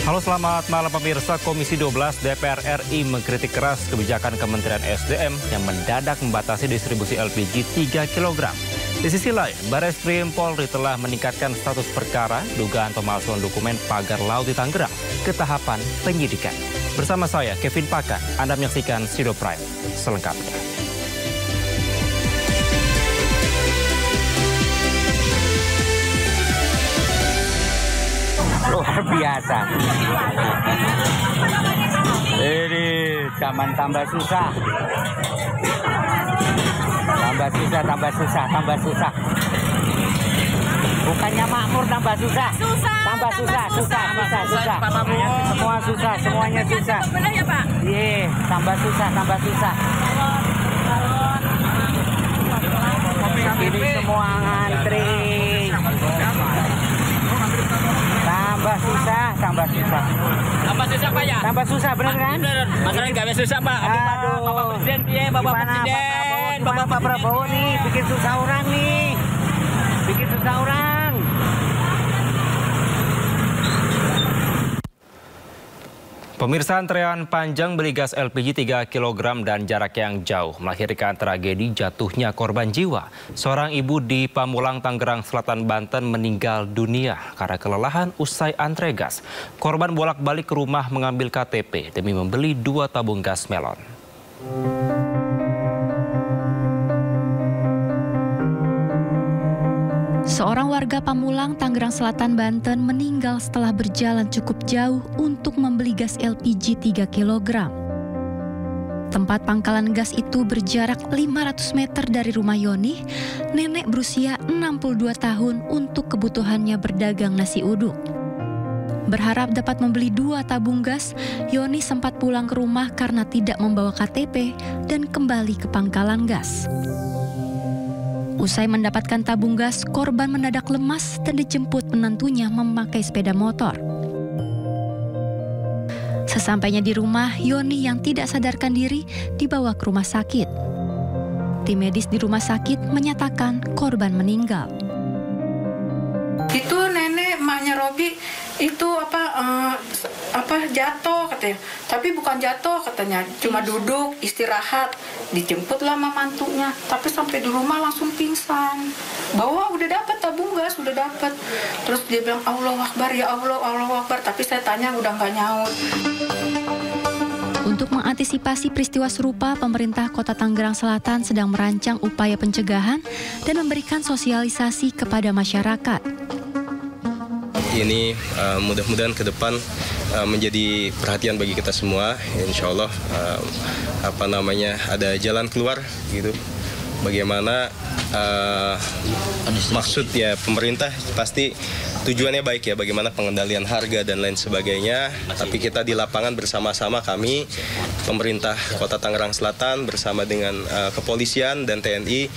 Halo, selamat malam pemirsa. Komisi 12 DPR RI mengkritik keras kebijakan Kementerian SDM yang mendadak membatasi distribusi LPG 3 kg. Di sisi lain, Barreskrim Polri telah meningkatkan status perkara dugaan pemalsuan dokumen pagar laut di Tangerang ke tahapan penyidikan. Bersama saya, Kevin Pakan, Anda menyaksikan Sido Prime selengkapnya. Luar biasa. Ini zaman tambah susah. Tambah susah. Bukannya makmur, tambah susah. Tambah susah. Semua susah, semuanya susah. Benar ya, Pak? Iya, tambah susah. Ini semua ngantri. Tambah susah. Tambah susah, Pak, ya? Tambah susah, bener kan? Bener. Masalahnya nggak susah, Pak. Aduh. Bapak Presiden, Bapak Presiden. Bapak Prabowo nih, bikin susah orang nih. Pemirsa, antrean panjang beli gas LPG 3 kg dan jarak yang jauh melahirkan tragedi jatuhnya korban jiwa. Seorang ibu di Pamulang, Tangerang Selatan, Banten meninggal dunia karena kelelahan usai antre gas. Korban bolak-balik ke rumah mengambil KTP demi membeli 2 tabung gas melon. Seorang warga Pamulang, Tangerang Selatan, Banten meninggal setelah berjalan cukup jauh untuk membeli gas LPG 3 kg. Tempat pangkalan gas itu berjarak 500 meter dari rumah Yoni, nenek berusia 62 tahun untuk kebutuhannya berdagang nasi uduk. Berharap dapat membeli 2 tabung gas, Yoni sempat pulang ke rumah karena tidak membawa KTP dan kembali ke pangkalan gas. Usai mendapatkan tabung gas, korban mendadak lemas dan dijemput menantunya memakai sepeda motor. Sesampainya di rumah, Yoni yang tidak sadarkan diri dibawa ke rumah sakit. Tim medis di rumah sakit menyatakan korban meninggal. Itu nenek, emaknya Robi, itu jatuh katanya. Tapi bukan jatuh katanya, cuma duduk istirahat. Dijemputlah sama mantunya, tapi sampai di rumah langsung pingsan. Bahwa udah dapat tabung gas, udah dapat. Terus dia bilang Allahu Akbar, ya Allah, Allahu Akbar. Tapi saya tanya udah nggak nyaut. Untuk mengantisipasi peristiwa serupa, pemerintah Kota Tangerang Selatan sedang merancang upaya pencegahan dan memberikan sosialisasi kepada masyarakat. Ini mudah-mudahan ke depan menjadi perhatian bagi kita semua. Insya Allah ada jalan keluar gitu. Bagaimana maksud ya pemerintah pasti tujuannya baik ya, bagaimana pengendalian harga dan lain sebagainya. Tapi kita di lapangan bersama-sama, kami pemerintah Kota Tangerang Selatan bersama dengan kepolisian dan TNI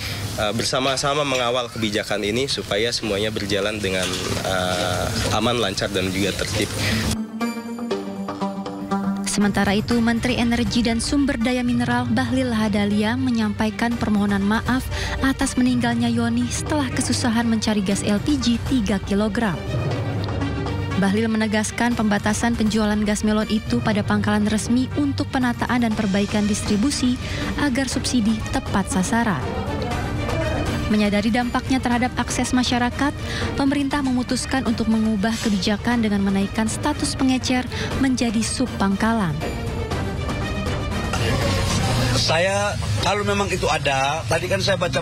bersama-sama mengawal kebijakan ini supaya semuanya berjalan dengan aman, lancar dan juga tertib. Sementara itu, Menteri Energi dan Sumber Daya Mineral Bahlil Lahadalia menyampaikan permohonan maaf atas meninggalnya Yoni setelah kesusahan mencari gas LPG 3 kg. Bahlil menegaskan pembatasan penjualan gas melon itu pada pangkalan resmi untuk penataan dan perbaikan distribusi agar subsidi tepat sasaran. Menyadari dampaknya terhadap akses masyarakat, pemerintah memutuskan untuk mengubah kebijakan dengan menaikkan status pengecer menjadi sub pangkalan. Saya, kalau memang itu ada, tadi kan saya baca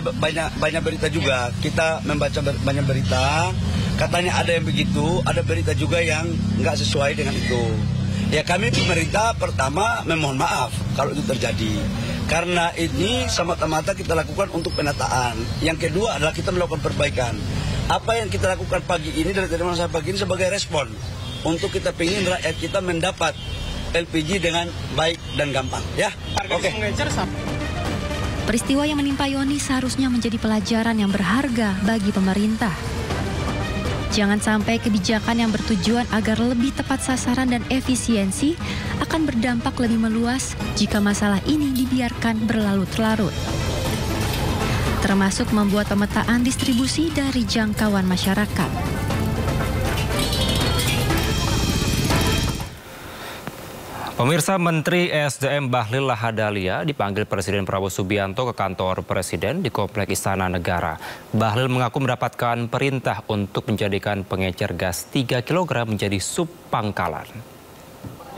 banyak berita juga, kita membaca banyak berita, katanya ada yang begitu, ada berita juga yang nggak sesuai dengan itu. Ya kami pemerintah pertama memohon maaf kalau itu terjadi. Karena ini semata-mata kita lakukan untuk penataan. Yang kedua adalah kita melakukan perbaikan. Apa yang kita lakukan pagi ini dari masa pagi ini sebagai respon untuk kita ingin rakyat kita mendapat LPG dengan baik dan gampang. Ya, oke. Peristiwa yang menimpa Yoni seharusnya menjadi pelajaran yang berharga bagi pemerintah. Jangan sampai kebijakan yang bertujuan agar lebih tepat sasaran dan efisiensi akan berdampak lebih meluas jika masalah ini dibiarkan berlarut-larut. Termasuk membuat pemetaan distribusi dari jangkauan masyarakat. Pemirsa, Menteri SDM Bahlil Lahadalia dipanggil Presiden Prabowo Subianto ke kantor Presiden di Komplek Istana Negara. Bahlil mengaku mendapatkan perintah untuk menjadikan pengecer gas 3 kg menjadi sub pangkalan.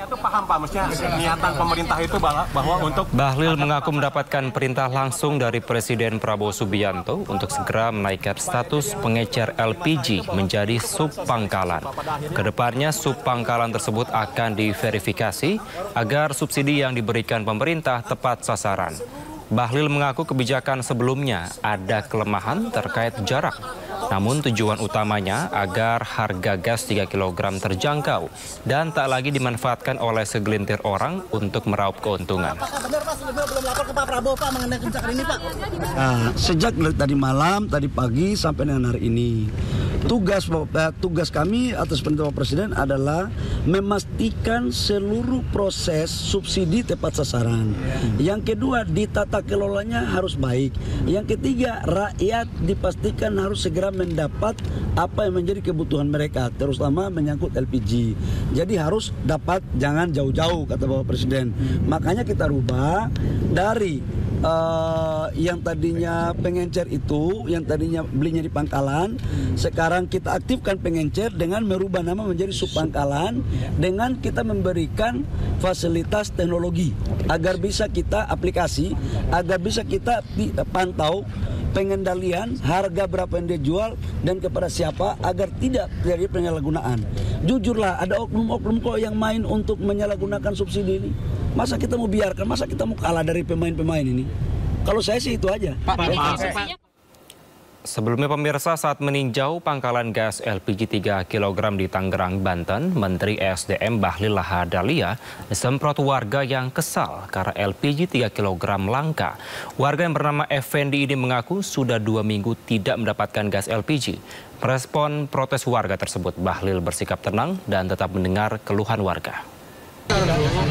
Itu paham Pak, maksudnya niatan pemerintah itu bahwa untuk... Bahlil mengaku mendapatkan perintah langsung dari Presiden Prabowo Subianto untuk segera menaikkan status pengecer LPG menjadi sub pangkalan. Kedepannya sub pangkalan tersebut akan diverifikasi agar subsidi yang diberikan pemerintah tepat sasaran. Bahlil mengaku kebijakan sebelumnya ada kelemahan terkait jarak. Namun tujuan utamanya agar harga gas 3 kg terjangkau dan tak lagi dimanfaatkan oleh segelintir orang untuk meraup keuntungan. Benar Pak, sebelumnya belum lapor ke Pak Prabowo Pak mengenai kebijakan ini Pak. Sejak tadi malam, tadi pagi sampai dengan hari ini, tugas kami atas perintah Presiden adalah memastikan seluruh proses subsidi tepat sasaran. Yang kedua, ditata kelolanya harus baik. Yang ketiga, rakyat dipastikan harus segera mendapat apa yang menjadi kebutuhan mereka, terutama menyangkut LPG. Jadi harus dapat, jangan jauh-jauh, kata Bapak Presiden. Makanya kita rubah dari yang tadinya pengencer itu, yang tadinya belinya di pangkalan, sekarang kita aktifkan pengencer dengan merubah nama menjadi subpangkalan, dengan kita memberikan fasilitas teknologi agar bisa kita aplikasi, agar bisa kita pantau pengendalian harga berapa yang dia jual dan kepada siapa agar tidak terjadi penyalahgunaan. Jujurlah, ada oknum-oknum kok yang main untuk menyalahgunakan subsidi ini. Masa kita mau biarkan, masa kita mau kalah dari pemain-pemain ini? Kalau saya sih itu aja. Sebelumnya pemirsa, saat meninjau pangkalan gas LPG 3 kg di Tangerang, Banten, Menteri SDM Bahlil Lahadalia disemprot warga yang kesal karena LPG 3 kg langka. Warga yang bernama Effendi ini mengaku sudah 2 minggu tidak mendapatkan gas LPG. Merespon protes warga tersebut, Bahlil bersikap tenang dan tetap mendengar keluhan warga.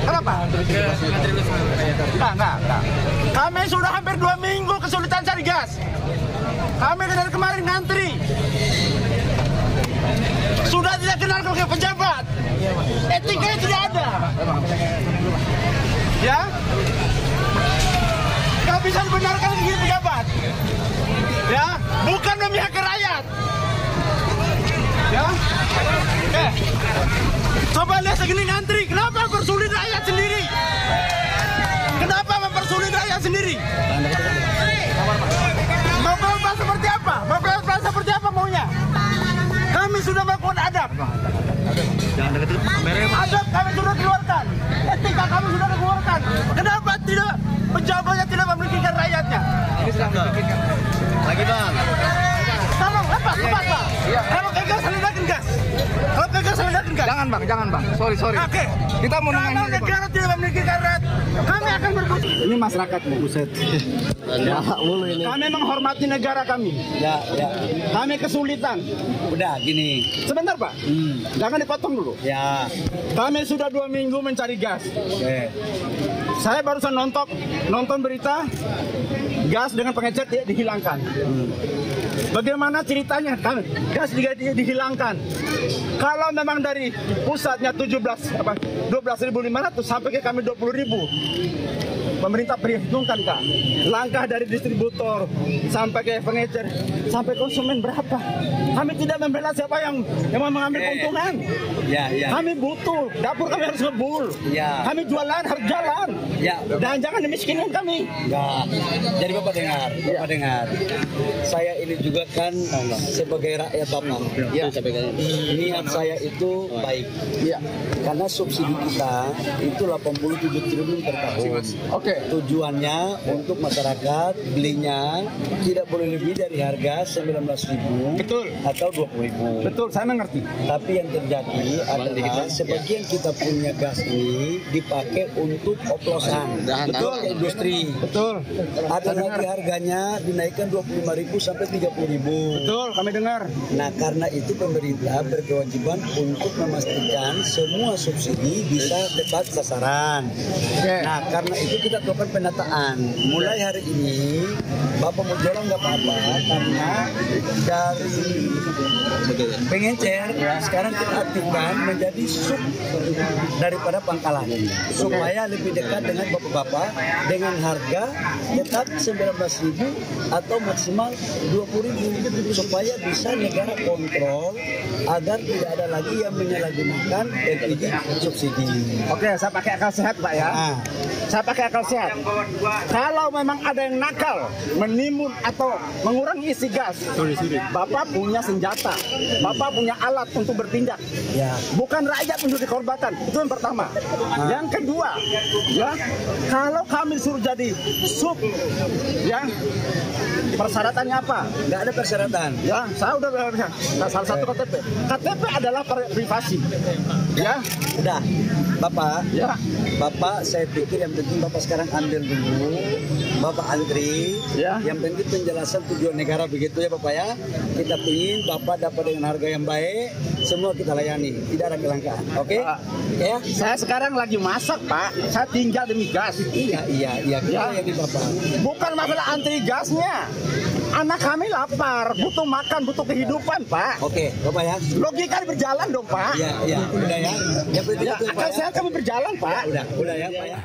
Kenapa? Enggak. Kami sudah hampir 2 minggu kesulitan cari gas. Kami dari kemarin ngantri. Sudah tidak kenal ke pejabat. Etikanya tidak ada. Ya? Gak bisa dibenarkan ke pejabat. Ya? Bukan memihak ke rakyat. Ya? Coba lihat segini ngantri. Kenapa mempersulit rakyat sendiri? Kenapa mempersulit rakyat sendiri? Bapak seperti apa? Bapak seperti apa maunya? Kami sudah melakukan adab. Adab kami sudah keluarkan. Etika kami sudah keluarkan. Kenapa tidak pejabatnya tidak memikirkan rakyatnya? Lagi Bang. Tolong lepas Pak. Kalau gagal selesaikan gas. Kalau gagal selesaikan gas. Jangan bang. Sorry. Oke. Kita mau kalau negara tidak memikirkan rakyat, kami akan berbuat. Ini masyarakat buset. Kami menghormati negara kami. Ya. Kami kesulitan. Udah gini. Sebentar Pak. Jangan dipotong dulu. Ya. Kami sudah 2 minggu mencari gas. Oke. Saya barusan nonton berita gas dengan pengecer dihilangkan. Bagaimana ceritanya? Gas dihilangkan. Kalau memang dari pusatnya 12.500 sampai ke kami 20.000. Pemerintah perhitungkan Kak. Langkah dari distributor sampai ke pengecer, sampai konsumen berapa? Kami tidak membela siapa yang mengambil keuntungan. Ya. Kami butuh, dapur kami harus ngebul. Ya. Kami jualan harus jalan. Ya. Dan jangan dimiskinkan kami. Enggak. Jadi Bapak dengar. Saya ini juga kan sebagai rakyat Bapak. Ya. Niat saya itu baik. Ya. Karena subsidi kita itu 87 triliun per tahun. Oke. Tujuannya untuk masyarakat belinya tidak boleh lebih dari harga 19.000 atau 20.000. Betul, saya mengerti. Tapi yang terjadi adalah sebagian kita punya gas ini dipakai untuk oplosan. Betul, ke industri. Betul. Ada nanti harganya dinaikkan 25.000 sampai 30.000. Betul, kami dengar. Nah, karena itu pemerintah berkewajiban untuk memastikan semua subsidi bisa tepat sasaran. Nah, karena itu kita lakukan penataan. Mulai hari ini, Bapak mau jualan nggak apa-apa, karena dari pengencer sekarang kita aktifkan menjadi sub daripada pangkalan supaya lebih dekat dengan bapak-bapak dengan harga tetap 19.000 atau maksimal 20.000 supaya bisa negara kontrol agar tidak ada lagi yang menyalahgunakan LPG subsidi. Oke, saya pakai akal sehat Pak ya. Saya pakai akal sehat. Kalau memang ada yang nakal, menimbun atau mengurangi isi gas, Bapak punya senjata, Bapak punya alat untuk bertindak. Ya. Bukan rakyat untuk dikorbankan. Itu yang pertama. Yang kedua, ya, kalau kami suruh jadi sub, ya, persyaratannya apa? Nggak ada persyaratan. Ya, saya udah salah satu KTP. KTP adalah privasi. Ya, udah. Bapak, ya. Bapak, saya pikir yang penting Bapak sekarang ambil dulu, Bapak antri. Ya. Yang penting penjelasan tujuan negara begitu ya Bapak ya. Kita ingin Bapak dapat dengan harga yang baik, semua kita layani, tidak ada kelangkaan. Oke? Ya. Saya sekarang lagi masak Pak. Saya tinggal demi gas. Iya. Kita layani Bapak. Bukan masalah antri gasnya. Anak kami lapar, butuh makan, butuh kehidupan, Pak. Oke, Bapak ya. Logika berjalan dong, Pak. Iya. Udah ya. Yang penting ya, itu, akal sehat kami berjalan, Pak. Udah ya, Pak ya.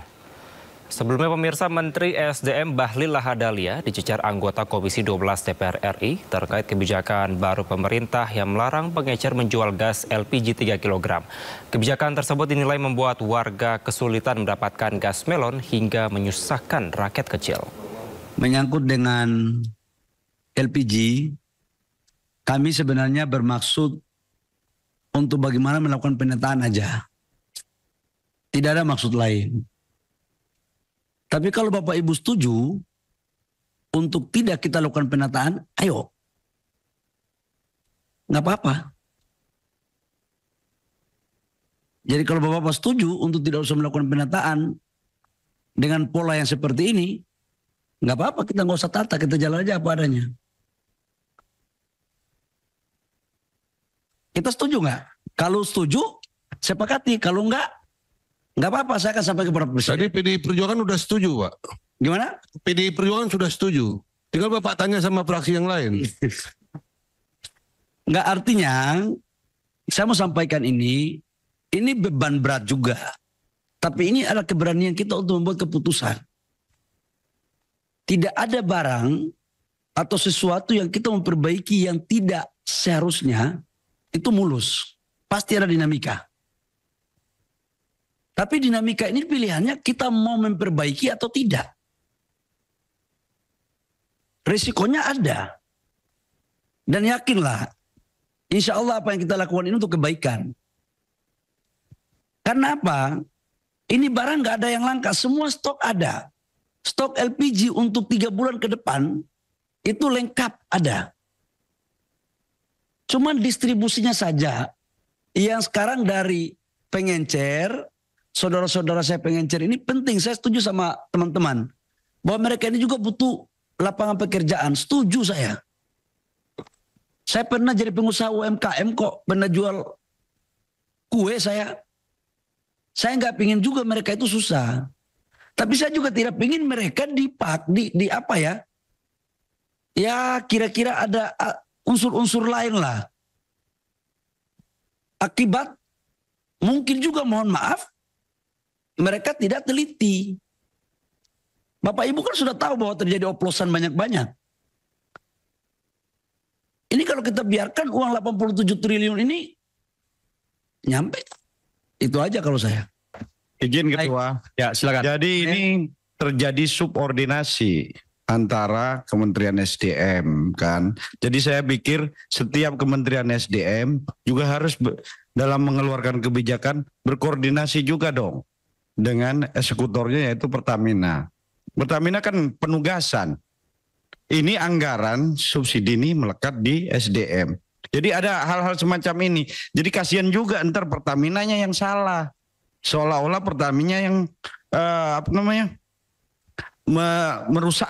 Sebelumnya pemirsa, Menteri SDM Bahlil Lahadalia dicecar anggota Komisi 12 DPR RI terkait kebijakan baru pemerintah yang melarang pengecer menjual gas LPG 3 kg. Kebijakan tersebut dinilai membuat warga kesulitan mendapatkan gas melon hingga menyusahkan rakyat kecil. Menyangkut dengan LPG, kami sebenarnya bermaksud untuk bagaimana melakukan penataan aja. Tidak ada maksud lain. Tapi kalau Bapak Ibu setuju untuk tidak kita lakukan penataan, ayo. Nggak apa-apa. Jadi kalau Bapak setuju untuk tidak usah melakukan penataan dengan pola yang seperti ini, nggak apa-apa, kita nggak usah tata, kita jalan aja apa adanya. Kita setuju nggak? Kalau setuju, sepakati. Kalau nggak apa-apa, saya akan sampai kepada Presiden. Tadi PDI Perjuangan sudah setuju, Pak. Gimana? PDI Perjuangan sudah setuju. Tinggal Bapak tanya sama fraksi yang lain. Nggak, artinya, saya mau sampaikan ini beban berat juga. Tapi ini adalah keberanian kita untuk membuat keputusan. Tidak ada barang atau sesuatu yang kita memperbaiki yang tidak seharusnya itu mulus. Pasti ada dinamika. Tapi dinamika ini pilihannya kita mau memperbaiki atau tidak. Risikonya ada. Dan yakinlah, insya Allah apa yang kita lakukan ini untuk kebaikan. Karena apa? Ini barang nggak ada yang langka, semua stok ada. Stok LPG untuk 3 bulan ke depan itu lengkap ada. Cuman distribusinya saja yang sekarang dari pengencer, saudara-saudara saya pengencer ini penting. Saya setuju sama teman-teman bahwa mereka ini juga butuh lapangan pekerjaan. Setuju saya. Saya pernah jadi pengusaha UMKM kok, pernah jual kue saya. Saya nggak pingin juga mereka itu susah. Tapi saya juga tidak pingin mereka di apa ya? Ya kira-kira ada unsur-unsur lain lah. Akibat mungkin juga mohon maaf mereka tidak teliti. Bapak Ibu kan sudah tahu bahwa terjadi oplosan banyak-banyak. Ini kalau kita biarkan uang 87 triliun ini nyampe. Itu aja kalau saya. Izin Ketua. Ya, silakan. Jadi ini terjadi subordinasi antara Kementerian SDM kan. Jadi saya pikir setiap Kementerian SDM juga harus dalam mengeluarkan kebijakan berkoordinasi juga dong dengan eksekutornya yaitu Pertamina. Pertamina kan penugasan. Ini anggaran subsidi ini melekat di SDM. Jadi ada hal-hal semacam ini. Jadi kasihan juga ntar Pertaminanya yang salah. Seolah-olah Pertamina yang merusak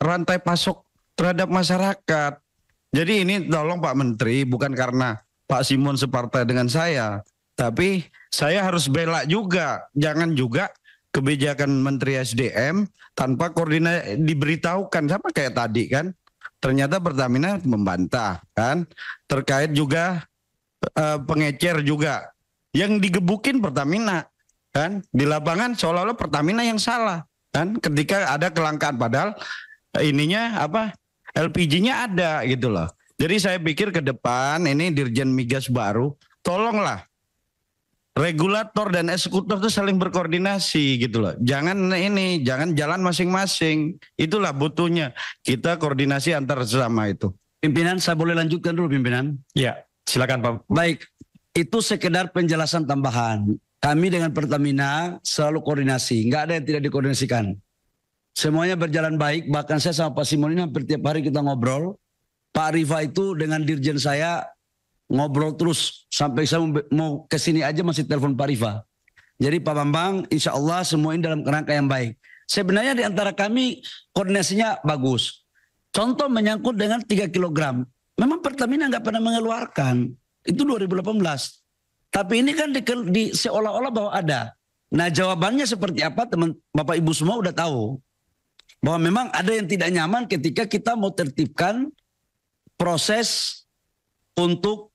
rantai pasok terhadap masyarakat. Jadi ini tolong Pak Menteri, bukan karena Pak Simon separtai dengan saya, tapi saya harus bela juga. Jangan juga kebijakan Menteri SDM tanpa koordinasi diberitahukan, sama kayak tadi kan. ternyata Pertamina membantah kan. Terkait juga pengecer juga yang digebukin Pertamina kan. Di lapangan seolah-olah Pertamina yang salah kan ketika ada kelangkaan, padahal ininya apa, LPG-nya ada gitu loh. Jadi saya pikir ke depan ini Dirjen Migas baru, tolonglah regulator dan eksekutor itu saling berkoordinasi gitu loh. Jangan jalan masing-masing. Itulah butuhnya kita koordinasi antar sesama itu. Pimpinan, saya boleh lanjutkan dulu pimpinan? Ya, silakan Pak. Baik, itu sekedar penjelasan tambahan. Kami dengan Pertamina selalu koordinasi, nggak ada yang tidak dikoordinasikan. Semuanya berjalan baik, bahkan saya sama Pak Simon ini hampir tiap hari kita ngobrol. Pak Rifa itu dengan dirjen saya ngobrol terus sampai saya mau kesini aja masih telepon Pak Rifa. Jadi Pak Bambang, insya Allah semua ini dalam kerangka yang baik. Sebenarnya di antara kami koordinasinya bagus. Contoh menyangkut dengan 3 kg. Memang Pertamina nggak pernah mengeluarkan. Itu 2018. Tapi ini kan di seolah-olah bahwa ada. Nah jawabannya seperti apa teman Bapak Ibu semua udah tahu. Bahwa memang ada yang tidak nyaman ketika kita mau tertibkan proses untuk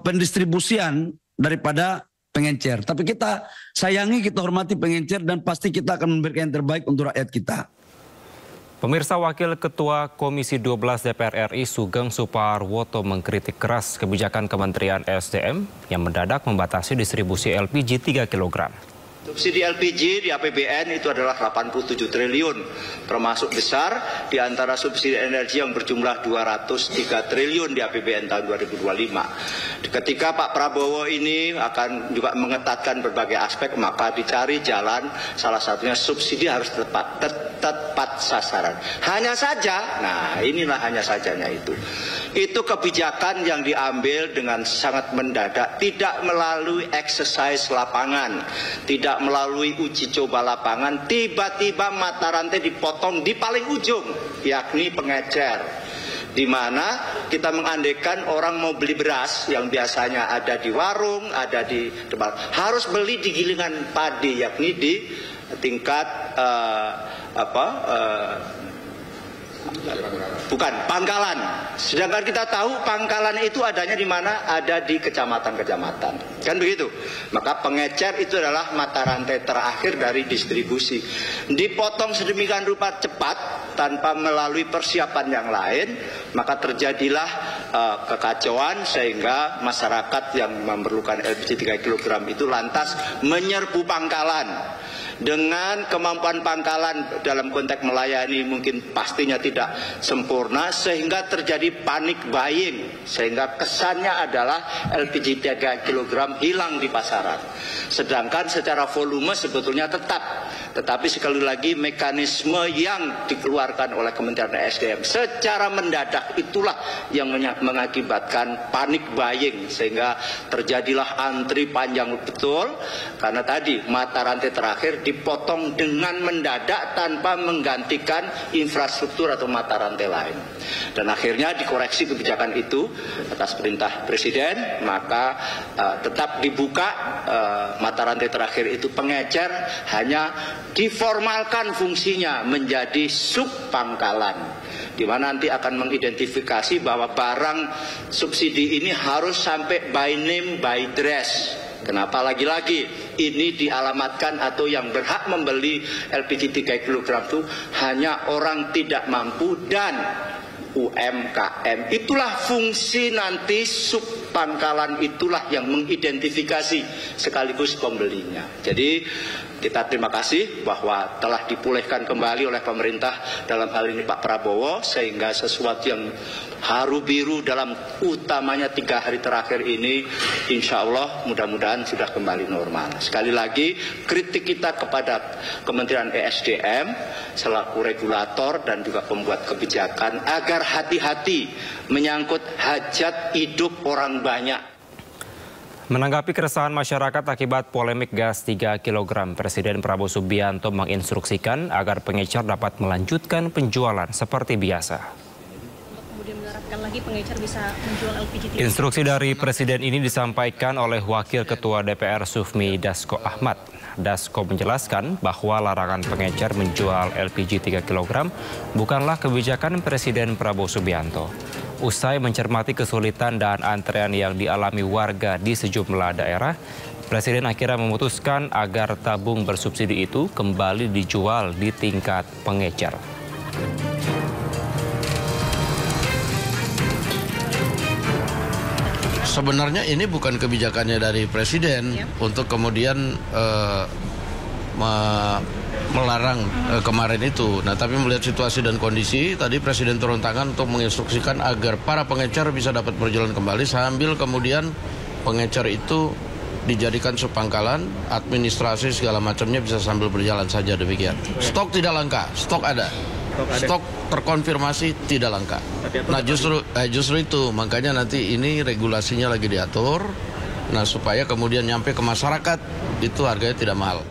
pendistribusian daripada pengencer. Tapi kita sayangi, kita hormati pengencer dan pasti kita akan memberikan yang terbaik untuk rakyat kita. Pemirsa, Wakil Ketua Komisi 12 DPR RI Sugeng Suparwoto mengkritik keras kebijakan Kementerian SDM yang mendadak membatasi distribusi LPG 3 kg. Subsidi LPG di APBN itu adalah 87 triliun, termasuk besar di antara subsidi energi yang berjumlah 203 triliun di APBN tahun 2025. Ketika Pak Prabowo ini akan juga mengetatkan berbagai aspek, maka dicari jalan, salah satunya subsidi harus tepat sasaran. Hanya saja, nah inilah hanya sajanya itu. Itu kebijakan yang diambil dengan sangat mendadak, tidak melalui exercise lapangan, tidak melalui uji coba lapangan, tiba-tiba mata rantai dipotong di paling ujung, yakni pengecer. Di mana kita mengandaikan orang mau beli beras yang biasanya ada di warung, ada di tempat, harus beli di gilingan padi, yakni di tingkat bukan pangkalan. Sedangkan kita tahu pangkalan itu adanya di mana? Ada di kecamatan-kecamatan. Kan begitu? Maka pengecer itu adalah mata rantai terakhir dari distribusi. Dipotong sedemikian rupa cepat tanpa melalui persiapan yang lain, maka terjadilah kekacauan sehingga masyarakat yang memerlukan LPG 3 kg itu lantas menyerbu pangkalan. Dengan kemampuan pangkalan dalam konteks melayani mungkin pastinya tidak sempurna, sehingga terjadi panik buying, sehingga kesannya adalah LPG 3 kg hilang di pasaran. Sedangkan secara volume sebetulnya tetap, tetapi sekali lagi mekanisme yang dikeluarkan oleh Kementerian SDM secara mendadak itulah yang mengakibatkan panik buying, sehingga terjadilah antri panjang betul karena tadi mata rantai terakhir dipotong dengan mendadak tanpa menggantikan infrastruktur atau mata rantai lain. Dan akhirnya dikoreksi kebijakan itu atas perintah Presiden, maka tetap dibuka mata rantai terakhir itu pengecer, hanya diformalkan fungsinya menjadi subpangkalan, di mana nanti akan mengidentifikasi bahwa barang subsidi ini harus sampai by name by dress. Kenapa lagi-lagi ini dialamatkan atau yang berhak membeli LPG 3 kg itu hanya orang tidak mampu dan UMKM. Itulah fungsi nanti subpangkalan, itulah yang mengidentifikasi sekaligus pembelinya. Jadi kita terima kasih bahwa telah dipulihkan kembali oleh pemerintah dalam hal ini Pak Prabowo, sehingga sesuatu yang haru biru dalam utamanya 3 hari terakhir ini insya Allah mudah-mudahan sudah kembali normal. Sekali lagi kritik kita kepada Kementerian ESDM selaku regulator dan juga pembuat kebijakan agar hati-hati menyangkut hajat hidup orang banyak. Menanggapi keresahan masyarakat akibat polemik gas 3 kg, Presiden Prabowo Subianto menginstruksikan agar pengecer dapat melanjutkan penjualan seperti biasa. kemudian menerapkan lagi pengecer bisa menjual LPG 3. Instruksi dari Presiden ini disampaikan oleh Wakil Ketua DPR Sufmi Dasko Ahmad. Dasko menjelaskan bahwa larangan pengecer menjual LPG 3 kg bukanlah kebijakan Presiden Prabowo Subianto. Usai mencermati kesulitan dan antrean yang dialami warga di sejumlah daerah, Presiden akhirnya memutuskan agar tabung bersubsidi itu kembali dijual di tingkat pengecer. Sebenarnya ini bukan kebijakannya dari Presiden untuk kemudian melarang kemarin itu. Nah, tapi melihat situasi dan kondisi, tadi Presiden turun tangan untuk menginstruksikan agar para pengecer bisa dapat berjalan kembali sambil kemudian pengecer itu dijadikan subpangkalan, administrasi segala macamnya bisa sambil berjalan saja demikian. Stok tidak langka, stok ada. Stok terkonfirmasi tidak langka. Nah justru itu makanya nanti ini regulasinya lagi diatur. Nah supaya kemudian nyampe ke masyarakat itu harganya tidak mahal.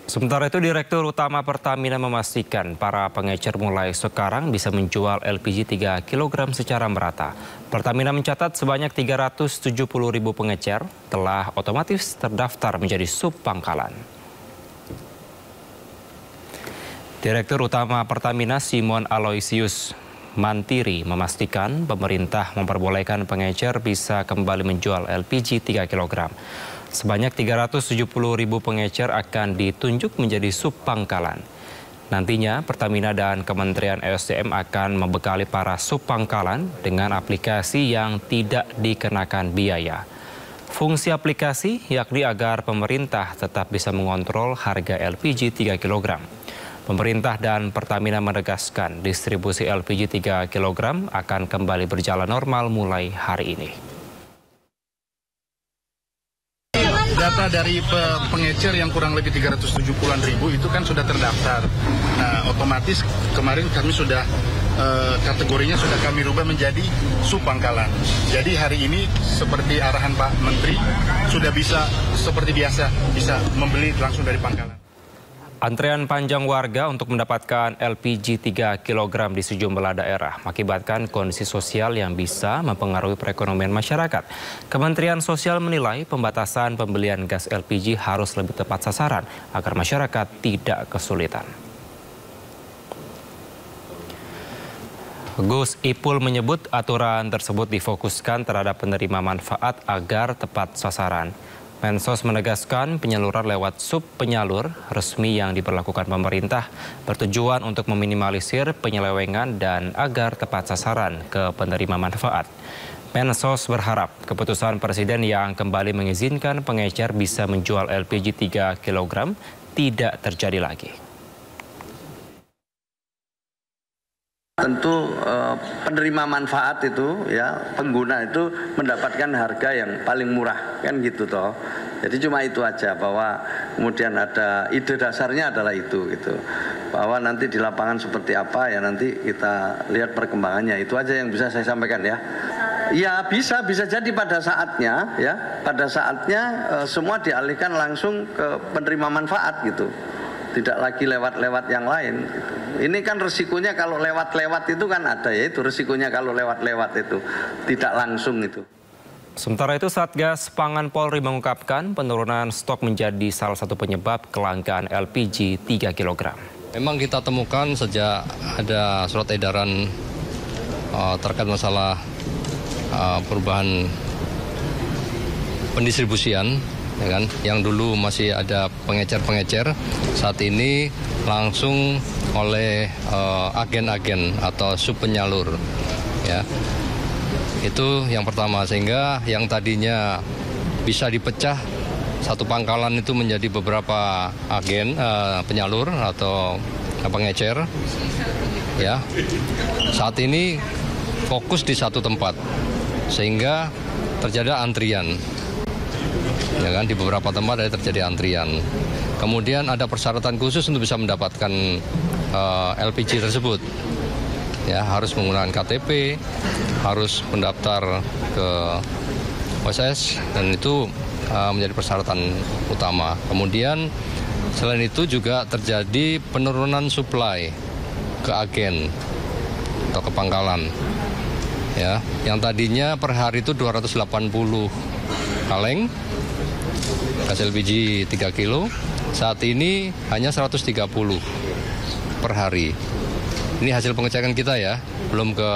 Sementara itu Direktur Utama Pertamina memastikan para pengecer mulai sekarang bisa menjual LPG 3 kg secara merata. Pertamina mencatat sebanyak 370.000 pengecer telah otomatis terdaftar menjadi subpangkalan. Direktur Utama Pertamina Simon Aloysius Mantiri memastikan pemerintah memperbolehkan pengecer bisa kembali menjual LPG 3 kg. Sebanyak 370.000 pengecer akan ditunjuk menjadi subpangkalan. Nantinya Pertamina dan Kementerian ESDM akan membekali para subpangkalan dengan aplikasi yang tidak dikenakan biaya. Fungsi aplikasi yakni agar pemerintah tetap bisa mengontrol harga LPG 3 kg. Pemerintah dan Pertamina menegaskan distribusi LPG 3 kg akan kembali berjalan normal mulai hari ini. Data dari pengecer yang kurang lebih 370-an ribu itu kan sudah terdaftar. Nah, otomatis kemarin kami sudah kategorinya sudah kami rubah menjadi subpangkalan. Jadi hari ini seperti arahan Pak Menteri sudah bisa seperti biasa bisa membeli langsung dari pangkalan. Antrean panjang warga untuk mendapatkan LPG 3 kg di sejumlah daerah mengakibatkan kondisi sosial yang bisa mempengaruhi perekonomian masyarakat. Kementerian Sosial menilai pembatasan pembelian gas LPG harus lebih tepat sasaran agar masyarakat tidak kesulitan. Gus Ipul menyebut aturan tersebut difokuskan terhadap penerima manfaat agar tepat sasaran. Mensos menegaskan penyaluran lewat sub-penyalur resmi yang diberlakukan pemerintah bertujuan untuk meminimalisir penyelewengan dan agar tepat sasaran ke penerima manfaat. Mensos berharap keputusan Presiden yang kembali mengizinkan pengecer bisa menjual LPG 3 kg tidak terjadi lagi. Tentu penerima manfaat itu ya pengguna itu mendapatkan harga yang paling murah kan gitu toh. Jadi cuma itu aja bahwa kemudian ada ide dasarnya adalah itu gitu. Bahwa nanti di lapangan seperti apa ya nanti kita lihat perkembangannya. Itu aja yang bisa saya sampaikan ya. Ya bisa jadi pada saatnya ya. Pada saatnya semua dialihkan langsung ke penerima manfaat gitu. Tidak lagi lewat-lewat yang lain. Ini kan resikonya kalau lewat-lewat itu kan ada ya, itu resikonya kalau lewat-lewat itu tidak langsung itu. Sementara itu Satgas Pangan Polri mengungkapkan penurunan stok menjadi salah satu penyebab kelangkaan LPG 3 kg. Memang kita temukan sejak ada surat edaran terkait masalah perubahan pendistribusian. Ya kan? Yang dulu masih ada pengecer-pengecer, saat ini langsung oleh agen-agen atau subpenyalur. Ya. Itu yang pertama, sehingga yang tadinya bisa dipecah satu pangkalan itu menjadi beberapa agen penyalur atau pengecer. Ya. Saat ini fokus di satu tempat, sehingga terjadi antrian. Ya kan, di beberapa tempat ada terjadi antrian. Kemudian ada persyaratan khusus untuk bisa mendapatkan LPG tersebut. Ya, harus menggunakan KTP, harus mendaftar ke OSS, dan itu menjadi persyaratan utama. Kemudian selain itu juga terjadi penurunan suplai ke agen atau ke pangkalan. Ya, yang tadinya per hari itu 280 kaleng gas LPG 3 kilo, saat ini hanya 130 per hari. Ini hasil pengecekan kita ya, belum ke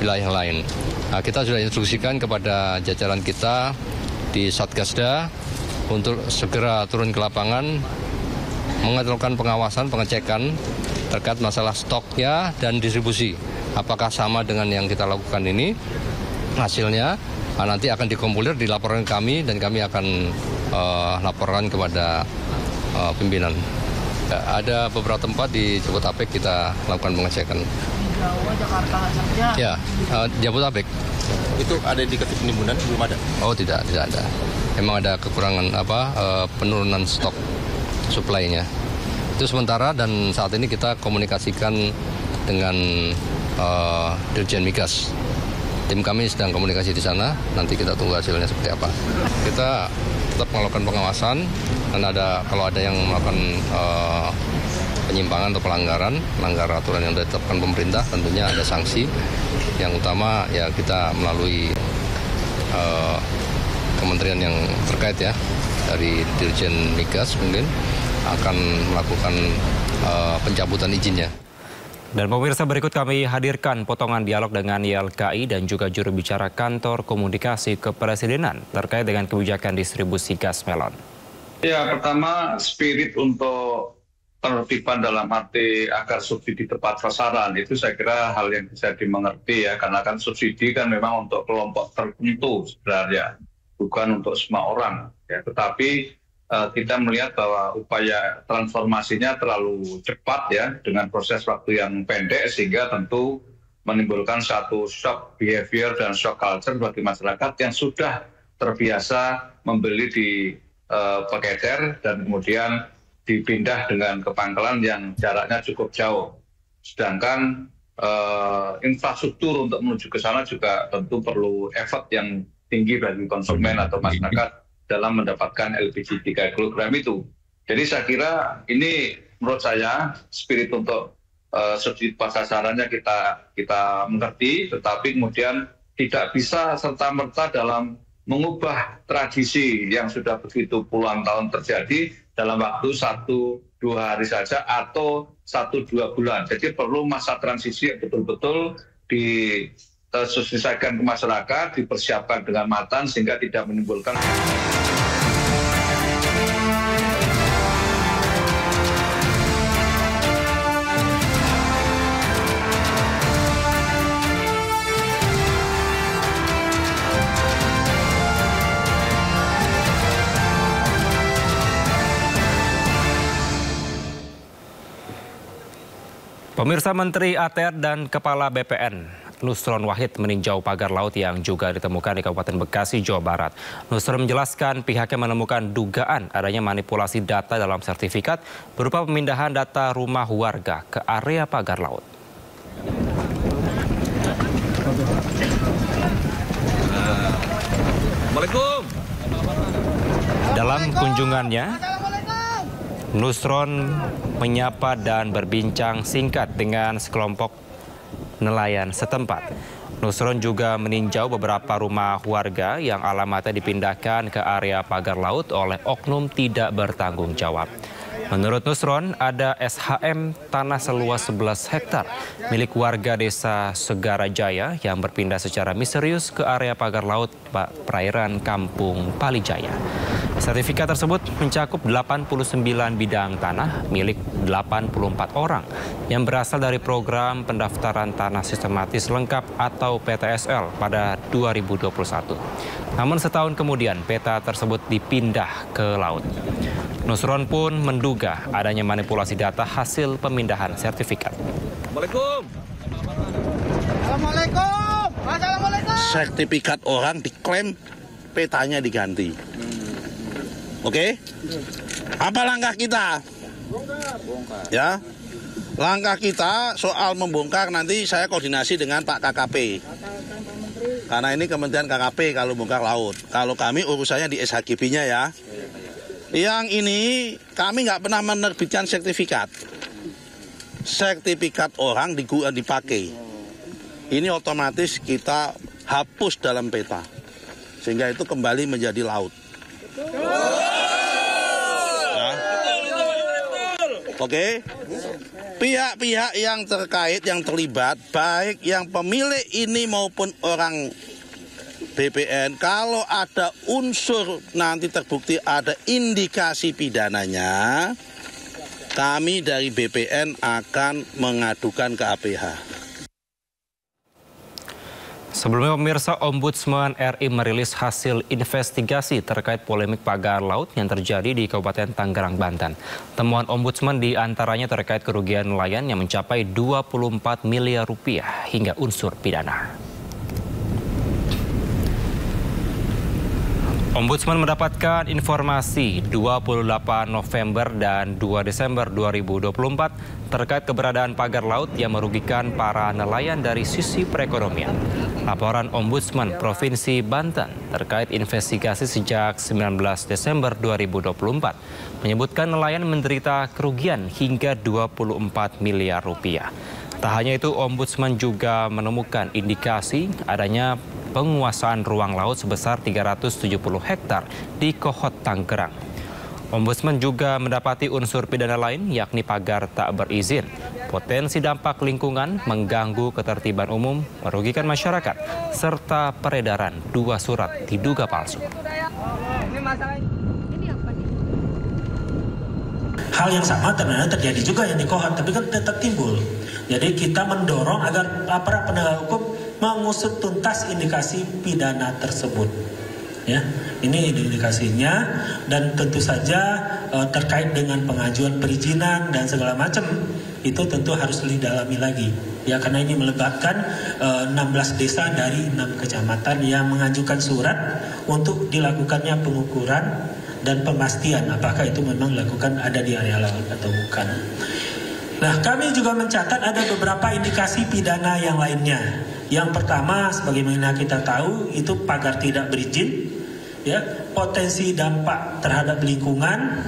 wilayah lain. Nah, kita sudah instruksikan kepada jajaran kita di Satgasda untuk segera turun ke lapangan, melakukan pengawasan, pengecekan terkait masalah stoknya dan distribusi. Apakah sama dengan yang kita lakukan ini? Hasilnya nanti akan dikompulir, dilaporkan kami, dan kami akan laporkan kepada pimpinan. Ada beberapa tempat di Jabodetabek kita lakukan pengecekan. Jawa, Jakarta saja. Ya, Jabodetabek. Itu ada indikatif penimbunan? Belum ada? Oh, tidak ada. Memang ada kekurangan penurunan stok supply-nya. Itu sementara, dan saat ini kita komunikasikan dengan Dirjen Migas. Tim kami sedang komunikasi di sana, nanti kita tunggu hasilnya seperti apa. Kita tetap melakukan pengawasan, dan kalau ada yang melakukan penyimpangan atau pelanggaran, melanggar aturan yang ditetapkan pemerintah, tentunya ada sanksi. Yang utama ya kita melalui kementerian yang terkait ya, dari Dirjen Migas mungkin akan melakukan pencabutan izinnya. Dan pemirsa, berikut kami hadirkan potongan dialog dengan YLKI dan juga juru bicara Kantor Komunikasi Kepresidenan terkait dengan kebijakan distribusi gas melon. Ya, pertama spirit untuk penertiban dalam arti agar subsidi tepat sasaran itu saya kira hal yang bisa dimengerti ya, karena kan subsidi kan memang untuk kelompok tertentu sebenarnya, bukan untuk semua orang ya. Tetapi kita melihat bahwa upaya transformasinya terlalu cepat ya, dengan proses waktu yang pendek, sehingga tentu menimbulkan satu shock behavior dan shock culture bagi masyarakat yang sudah terbiasa membeli di pekeder dan kemudian dipindah dengan ke pangkalan yang jaraknya cukup jauh. Sedangkan infrastruktur untuk menuju ke sana juga tentu perlu effort yang tinggi bagi konsumen atau masyarakat dalam mendapatkan LPG 3 kg itu. Jadi saya kira ini menurut saya spirit untuk subsidi tepat sasarannya kita mengerti, tetapi kemudian tidak bisa serta-merta dalam mengubah tradisi yang sudah begitu puluhan tahun terjadi dalam waktu 1-2 hari saja atau 1-2 bulan. Jadi perlu masa transisi yang betul-betul disosialisasikan ke masyarakat, dipersiapkan dengan matang sehingga tidak menimbulkan. Pemirsa, Menteri ATR dan Kepala BPN Nusron Wahid meninjau pagar laut yang juga ditemukan di Kabupaten Bekasi, Jawa Barat. Nusron menjelaskan pihaknya menemukan dugaan adanya manipulasi data dalam sertifikat berupa pemindahan data rumah warga ke area pagar laut. Assalamualaikum. Dalam kunjungannya, Nusron menyapa dan berbincang singkat dengan sekelompok nelayan setempat. Nusron juga meninjau beberapa rumah warga yang alamatnya dipindahkan ke area pagar laut oleh oknum tidak bertanggung jawab. Menurut Nusron, ada SHM tanah seluas 11 hektar milik warga desa Segara Jaya yang berpindah secara misterius ke area pagar laut perairan Kampung Palijaya. Sertifikat tersebut mencakup 89 bidang tanah milik 84 orang yang berasal dari program pendaftaran tanah sistematis lengkap atau PTSL pada 2021. Namun setahun kemudian peta tersebut dipindah ke laut. Nusron pun menduga adanya manipulasi data hasil pemindahan sertifikat. Assalamualaikum. Assalamualaikum. Assalamualaikum. Sertifikat orang diklaim, petanya diganti. Oke? Apa langkah kita? Bongkar. Ya. Langkah kita soal membongkar nanti saya koordinasi dengan Pak KKP. Karena ini Kementerian KKP kalau bongkar laut. Kalau kami urusannya di SHGB-nya ya. Yang ini kami nggak pernah menerbitkan sertifikat. Sertifikat orang dipakai. ini otomatis kita hapus dalam peta. Sehingga itu kembali menjadi laut. Nah. Oke. Pihak-pihak yang terkait, yang terlibat, baik yang pemilik ini maupun orang BPN, kalau ada unsur nanti terbukti ada indikasi pidananya, kami dari BPN akan mengadukan ke APH. Sebelumnya pemirsa, Ombudsman RI merilis hasil investigasi terkait polemik pagar laut yang terjadi di Kabupaten Tangerang, Banten. Temuan Ombudsman diantaranya terkait kerugian nelayan yang mencapai 24 miliar rupiah hingga unsur pidana. Ombudsman mendapatkan informasi 28 November dan 2 Desember 2024 terkait keberadaan pagar laut yang merugikan para nelayan dari sisi perekonomian. Laporan Ombudsman Provinsi Banten terkait investigasi sejak 19 Desember 2024 menyebutkan nelayan menderita kerugian hingga 24 miliar rupiah. Tak hanya itu, Ombudsman juga menemukan indikasi adanya penguasaan ruang laut sebesar 370 hektar di Kohot, Tangerang. Ombudsman juga mendapati unsur pidana lain, yakni pagar tak berizin, potensi dampak lingkungan, mengganggu ketertiban umum, merugikan masyarakat, serta peredaran 2 surat diduga palsu. Hal yang sama ternyata terjadi juga yang di Kohot, tapi kan tetap timbul. Jadi kita mendorong agar aparat penegak hukum mengusut tuntas indikasi pidana tersebut. Ya, ini indikasinya, dan tentu saja terkait dengan pengajuan perizinan dan segala macam itu tentu harus didalami lagi. Ya, karena ini melibatkan 16 desa dari 6 kecamatan yang mengajukan surat untuk dilakukannya pengukuran dan pemastian apakah itu memang dilakukan ada di area laut atau bukan. Nah, kami juga mencatat ada beberapa indikasi pidana yang lainnya. Yang pertama, sebagaimana kita tahu, itu pagar tidak berizin, ya, potensi dampak terhadap lingkungan,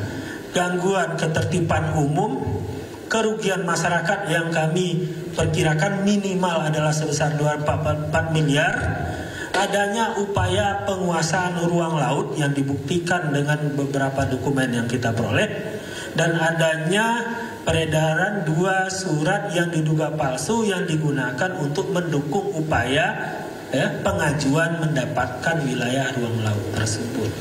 gangguan ketertiban umum, kerugian masyarakat yang kami perkirakan minimal adalah sebesar 24 miliar, adanya upaya penguasaan ruang laut yang dibuktikan dengan beberapa dokumen yang kita peroleh, dan adanya peredaran 2 surat yang diduga palsu yang digunakan untuk mendukung upaya pengajuan mendapatkan wilayah ruang laut tersebut.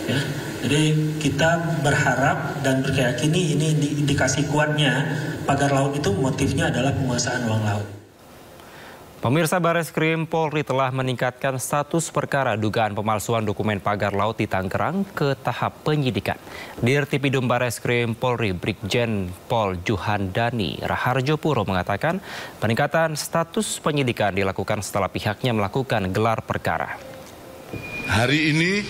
Ya, jadi kita berharap dan berkeyakinan ini indikasi kuatnya pagar laut itu motifnya adalah penguasaan ruang laut. Pemirsa, Bareskrim Polri telah meningkatkan status perkara dugaan pemalsuan dokumen pagar laut di Tangerang ke tahap penyidikan. Dirtipidum Bareskrim Polri Brigjen Pol Juhandani Raharjo Puro mengatakan peningkatan status penyidikan dilakukan setelah pihaknya melakukan gelar perkara. Hari ini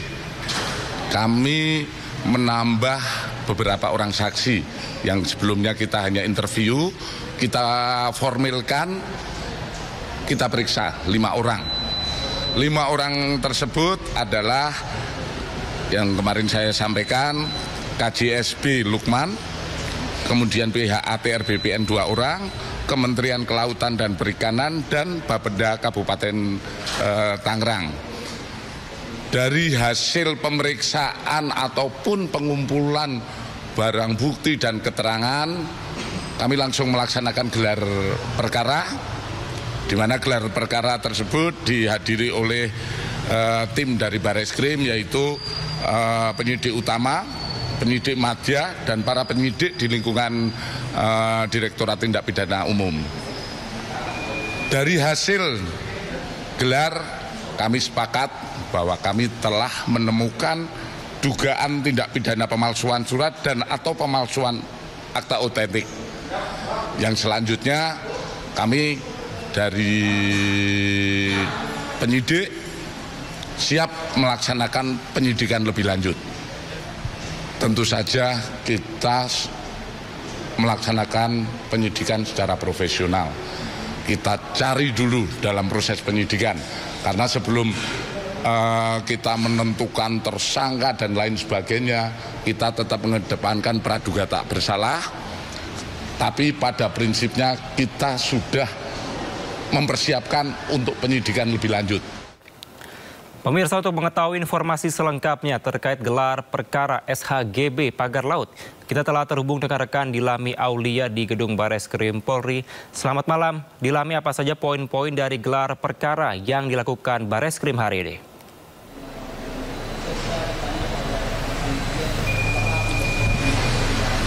kami menambah beberapa orang saksi yang sebelumnya kita hanya interview, kita formilkan. Kita periksa 5 orang. 5 orang tersebut adalah yang kemarin saya sampaikan, KJSB Lukman, kemudian pihak ATR BPN 2 orang, Kementerian Kelautan dan Perikanan, dan Bapeda Kabupaten Tangerang. Dari hasil pemeriksaan ataupun pengumpulan barang bukti dan keterangan, kami langsung melaksanakan gelar perkara, di mana gelar perkara tersebut dihadiri oleh tim dari Bareskrim, yaitu penyidik utama, penyidik madya, dan para penyidik di lingkungan Direktorat Tindak Pidana Umum. Dari hasil gelar, kami sepakat bahwa kami telah menemukan dugaan tindak pidana pemalsuan surat dan atau pemalsuan akta otentik. Yang selanjutnya kami dari penyidik siap melaksanakan penyidikan lebih lanjut. Tentu saja kita melaksanakan penyidikan secara profesional. Kita cari dulu dalam proses penyidikan, karena sebelum kita menentukan tersangka dan lain sebagainya, kita tetap mengedepankan praduga tak bersalah. Tapi pada prinsipnya kita sudah mempersiapkan untuk penyidikan lebih lanjut. Pemirsa, untuk mengetahui informasi selengkapnya terkait gelar perkara SHGB Pagar Laut, kita telah terhubung dengan rekan Dilami Aulia di Gedung Bareskrim Polri. Selamat malam, Dilami, apa saja poin-poin dari gelar perkara yang dilakukan Bareskrim hari ini?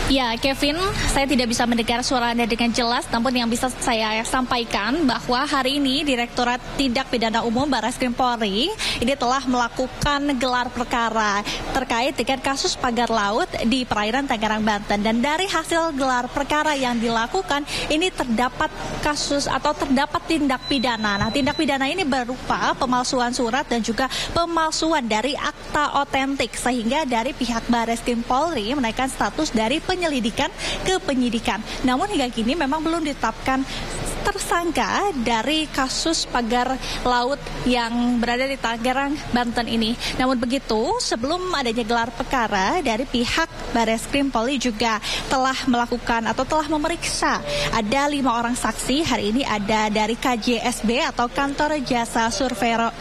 Ya, Kevin, saya tidak bisa mendengar suara Anda dengan jelas, namun yang bisa saya sampaikan bahwa hari ini Direktorat Tindak Pidana Umum Bareskrim Polri ini telah melakukan gelar perkara terkait dengan kasus pagar laut di perairan Tangerang, Banten. Dan dari hasil gelar perkara yang dilakukan, ini terdapat kasus atau terdapat tindak pidana. Nah, tindak pidana ini berupa pemalsuan surat dan juga pemalsuan dari akta otentik, sehingga dari pihak Bareskrim Polri menaikkan status dari penyelidikan ke penyidikan. Namun hingga kini memang belum ditetapkan tersangka dari kasus pagar laut yang berada di Tangerang, Banten ini. Namun begitu, sebelum adanya gelar perkara, dari pihak Bareskrim Polri juga telah melakukan atau telah memeriksa ada 5 orang saksi. Hari ini ada dari KJSB atau Kantor Jasa Surveyor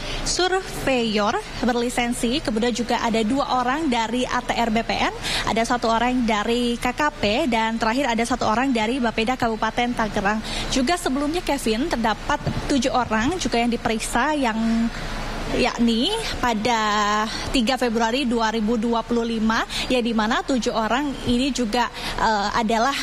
berlisensi, kemudian juga ada 2 orang dari ATR BPN, ada 1 orang dari KKP, dan terakhir ada 1 orang dari Bapeda Kabupaten Tangerang. Juga sebelumnya, Kevin, terdapat 7 orang juga yang diperiksa, yakni pada 3 Februari 2025, ya, di mana 7 orang ini juga adalah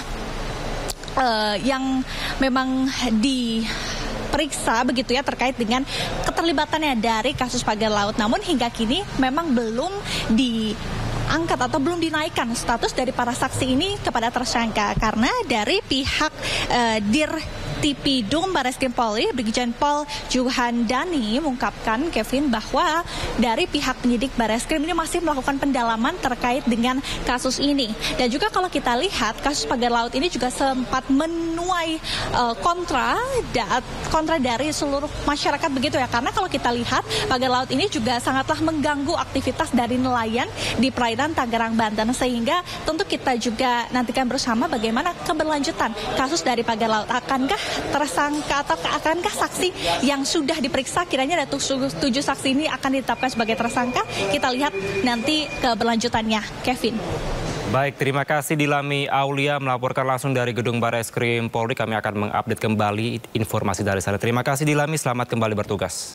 yang memang diperiksa begitu ya terkait dengan keterlibatannya dari kasus pagar laut. Namun hingga kini memang belum diangkat atau belum dinaikkan status dari para saksi ini kepada tersangka, karena dari pihak Dirtipidum Bareskrim Polri, Brigjen Pol Juhandani mengungkapkan, Kevin, bahwa dari pihak penyidik Bareskrim ini masih melakukan pendalaman terkait dengan kasus ini. Dan juga kalau kita lihat, kasus pagar laut ini juga sempat menuai kontra dari seluruh masyarakat begitu ya, karena kalau kita lihat pagar laut ini juga sangatlah mengganggu aktivitas dari nelayan di perairan Tangerang, Banten, sehingga tentu kita juga nantikan bersama bagaimana keberlanjutan kasus dari pagar laut. Akankah tersangka atau akankah saksi yang sudah diperiksa, kiranya ada 7 saksi ini akan ditetapkan sebagai tersangka? Kita lihat nanti keberlanjutannya, Kevin. Baik, terima kasih Dilami Aulia melaporkan langsung dari Gedung Bareskrim Polri. Kami akan mengupdate kembali informasi dari sana. Terima kasih Dilami, selamat kembali bertugas.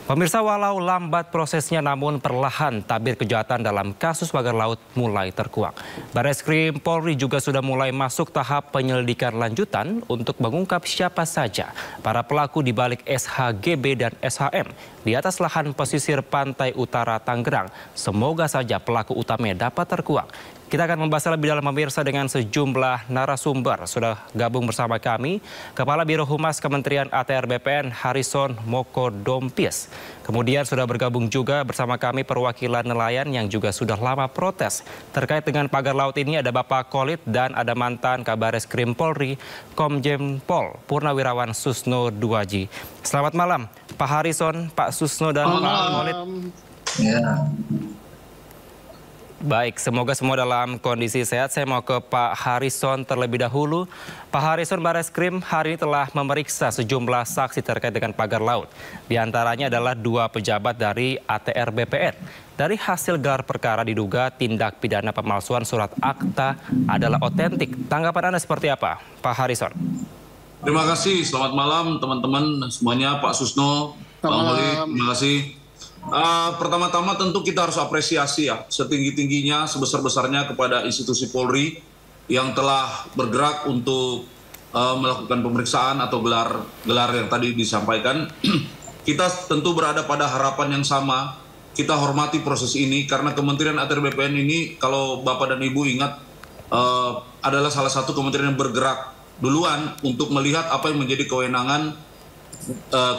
Pemirsa, walau lambat prosesnya, namun perlahan tabir kejahatan dalam kasus pagar laut mulai terkuak. Bareskrim Polri juga sudah mulai masuk tahap penyelidikan lanjutan untuk mengungkap siapa saja para pelaku di balik SHGB dan SHM di atas lahan pesisir pantai utara Tangerang. Semoga saja pelaku utamanya dapat terkuak. Kita akan membahas lebih dalam, pemirsa, dengan sejumlah narasumber. Sudah gabung bersama kami Kepala Biro Humas Kementerian ATR BPN Harrison Mokodompis. Kemudian sudah bergabung juga bersama kami perwakilan nelayan yang juga sudah lama protes terkait dengan pagar laut ini. Ada Bapak Kolit dan ada mantan Kabareskrim Polri Komjen Pol Purnawirawan Susno Duaji. Selamat malam Pak Harrison, Pak Susno, dan Pak Kolit. Ya. Baik, semoga semua dalam kondisi sehat. Saya mau ke Pak Harrison terlebih dahulu. Pak Harrison, Bareskrim hari ini telah memeriksa sejumlah saksi terkait dengan pagar laut. Di antaranya adalah 2 pejabat dari ATR BPN. Dari hasil gelar perkara diduga tindak pidana pemalsuan surat akta adalah otentik. Tanggapan Anda seperti apa, Pak Harrison? Terima kasih, selamat malam teman-teman semuanya, Pak Susno, Bang Holi, terima kasih. Pertama-tama tentu kita harus apresiasi ya setinggi-tingginya, sebesar-besarnya kepada institusi Polri yang telah bergerak untuk melakukan pemeriksaan atau gelar yang tadi disampaikan. Kita tentu berada pada harapan yang sama. Kita hormati proses ini karena Kementerian ATR BPN ini, kalau Bapak dan Ibu ingat, adalah salah satu kementerian yang bergerak duluan untuk melihat apa yang menjadi kewenangan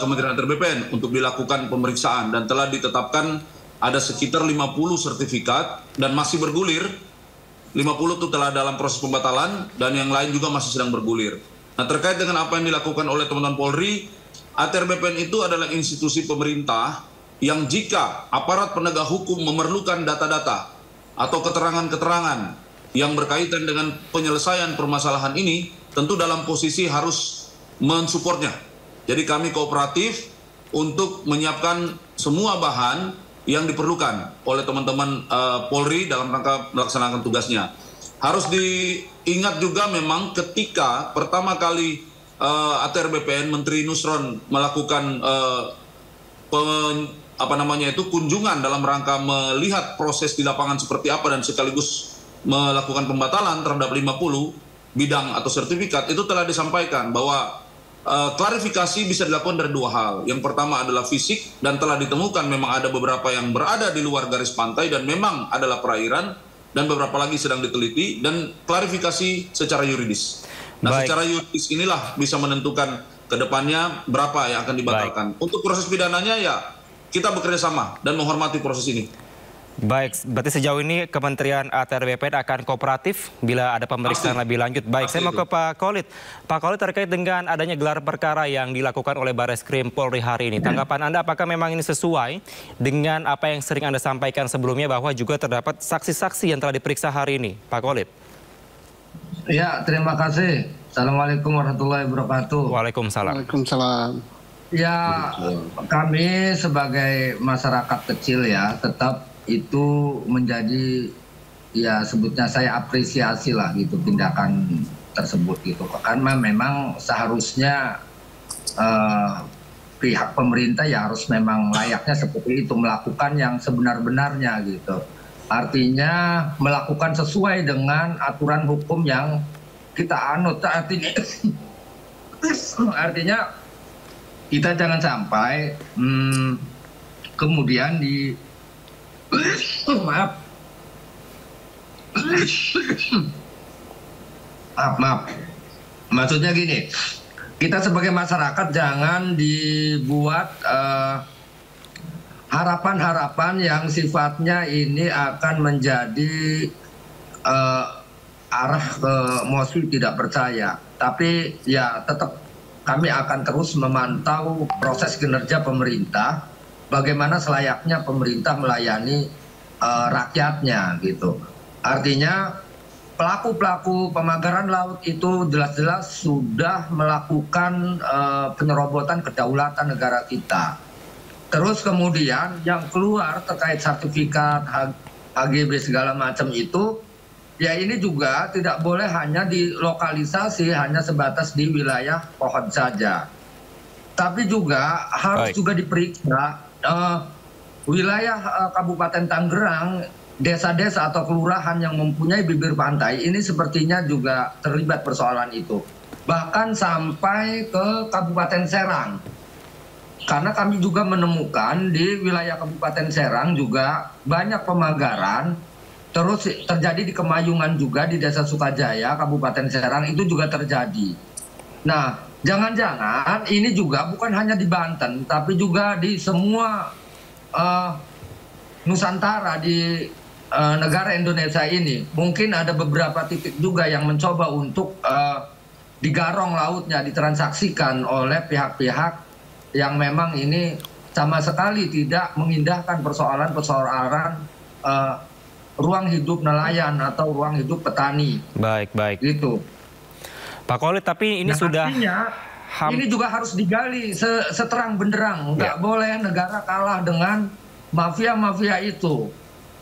Kementerian ATR BPN untuk dilakukan pemeriksaan, dan telah ditetapkan ada sekitar 50 sertifikat dan masih bergulir. 50 itu telah dalam proses pembatalan dan yang lain juga masih sedang bergulir. Nah, terkait dengan apa yang dilakukan oleh teman-teman Polri, ATR BPN itu adalah institusi pemerintah yang jika aparat penegak hukum memerlukan data-data atau keterangan-keterangan yang berkaitan dengan penyelesaian permasalahan ini, tentu dalam posisi harus mensupportnya. Jadi kami kooperatif untuk menyiapkan semua bahan yang diperlukan oleh teman-teman Polri dalam rangka melaksanakan tugasnya. Harus diingat juga memang ketika pertama kali ATR BPN Menteri Nusron melakukan kunjungan dalam rangka melihat proses di lapangan seperti apa dan sekaligus melakukan pembatalan terhadap 50 bidang atau sertifikat, itu telah disampaikan bahwa klarifikasi bisa dilakukan dari dua hal. Yang pertama adalah fisik, dan telah ditemukan memang ada beberapa yang berada di luar garis pantai dan memang adalah perairan, dan beberapa lagi sedang diteliti, dan klarifikasi secara yuridis. Nah, secara yuridis inilah bisa menentukan ke depannya berapa yang akan dibatalkan. Untuk proses pidananya ya kita bekerja sama dan menghormati proses ini. Baik, berarti sejauh ini Kementerian ATR BPN akan kooperatif bila ada pemeriksaan lebih lanjut. Baik, saya mau ke Pak Khalid. Pak Khalid, terkait dengan adanya gelar perkara yang dilakukan oleh Bareskrim Polri hari ini, tanggapan Anda apakah memang ini sesuai dengan apa yang sering Anda sampaikan sebelumnya bahwa juga terdapat saksi-saksi yang telah diperiksa hari ini, Pak Khalid? Ya, terima kasih. Assalamualaikum warahmatullahi wabarakatuh. Waalaikumsalam. Waalaikumsalam. Ya, kami sebagai masyarakat kecil ya tetap itu menjadi, ya sebutnya saya apresiasi lah gitu tindakan tersebut gitu, karena memang seharusnya pihak pemerintah ya harus memang layaknya seperti itu, melakukan yang sebenar-benarnya gitu, artinya melakukan sesuai dengan aturan hukum yang kita anut. Artinya kita jangan sampai kemudian maaf. Maksudnya gini, kita sebagai masyarakat jangan dibuat harapan-harapan yang sifatnya ini akan menjadi arah ke mosi tidak percaya. Tapi ya tetap kami akan terus memantau proses kinerja pemerintah, bagaimana selayaknya pemerintah melayani rakyatnya gitu. Artinya pelaku-pelaku pemagaran laut itu jelas-jelas sudah melakukan penyerobotan kedaulatan negara kita. Terus kemudian yang keluar terkait sertifikat HGB segala macam itu, ya ini juga tidak boleh hanya dilokalisasi hanya sebatas di wilayah pohon saja. Tapi juga harus juga diperiksa wilayah Kabupaten Tangerang, desa-desa atau kelurahan yang mempunyai bibir pantai ini sepertinya juga terlibat persoalan itu. Bahkan sampai ke Kabupaten Serang. Karena kami juga menemukan di wilayah Kabupaten Serang juga banyak pemagaran. Terus terjadi di Kemayungan juga, di Desa Sukajaya, Kabupaten Serang itu juga terjadi. Nah, jangan-jangan ini juga bukan hanya di Banten, tapi juga di semua Nusantara, di negara Indonesia ini. Mungkin ada beberapa titik juga yang mencoba untuk digarong lautnya, ditransaksikan oleh pihak-pihak yang memang ini sama sekali tidak mengindahkan persoalan-persoalan ruang hidup nelayan atau ruang hidup petani. Baik. Gitu. Pak Khalid, tapi ini sudah... Ini juga harus digali seterang benderang. Nggak boleh negara kalah dengan mafia-mafia itu.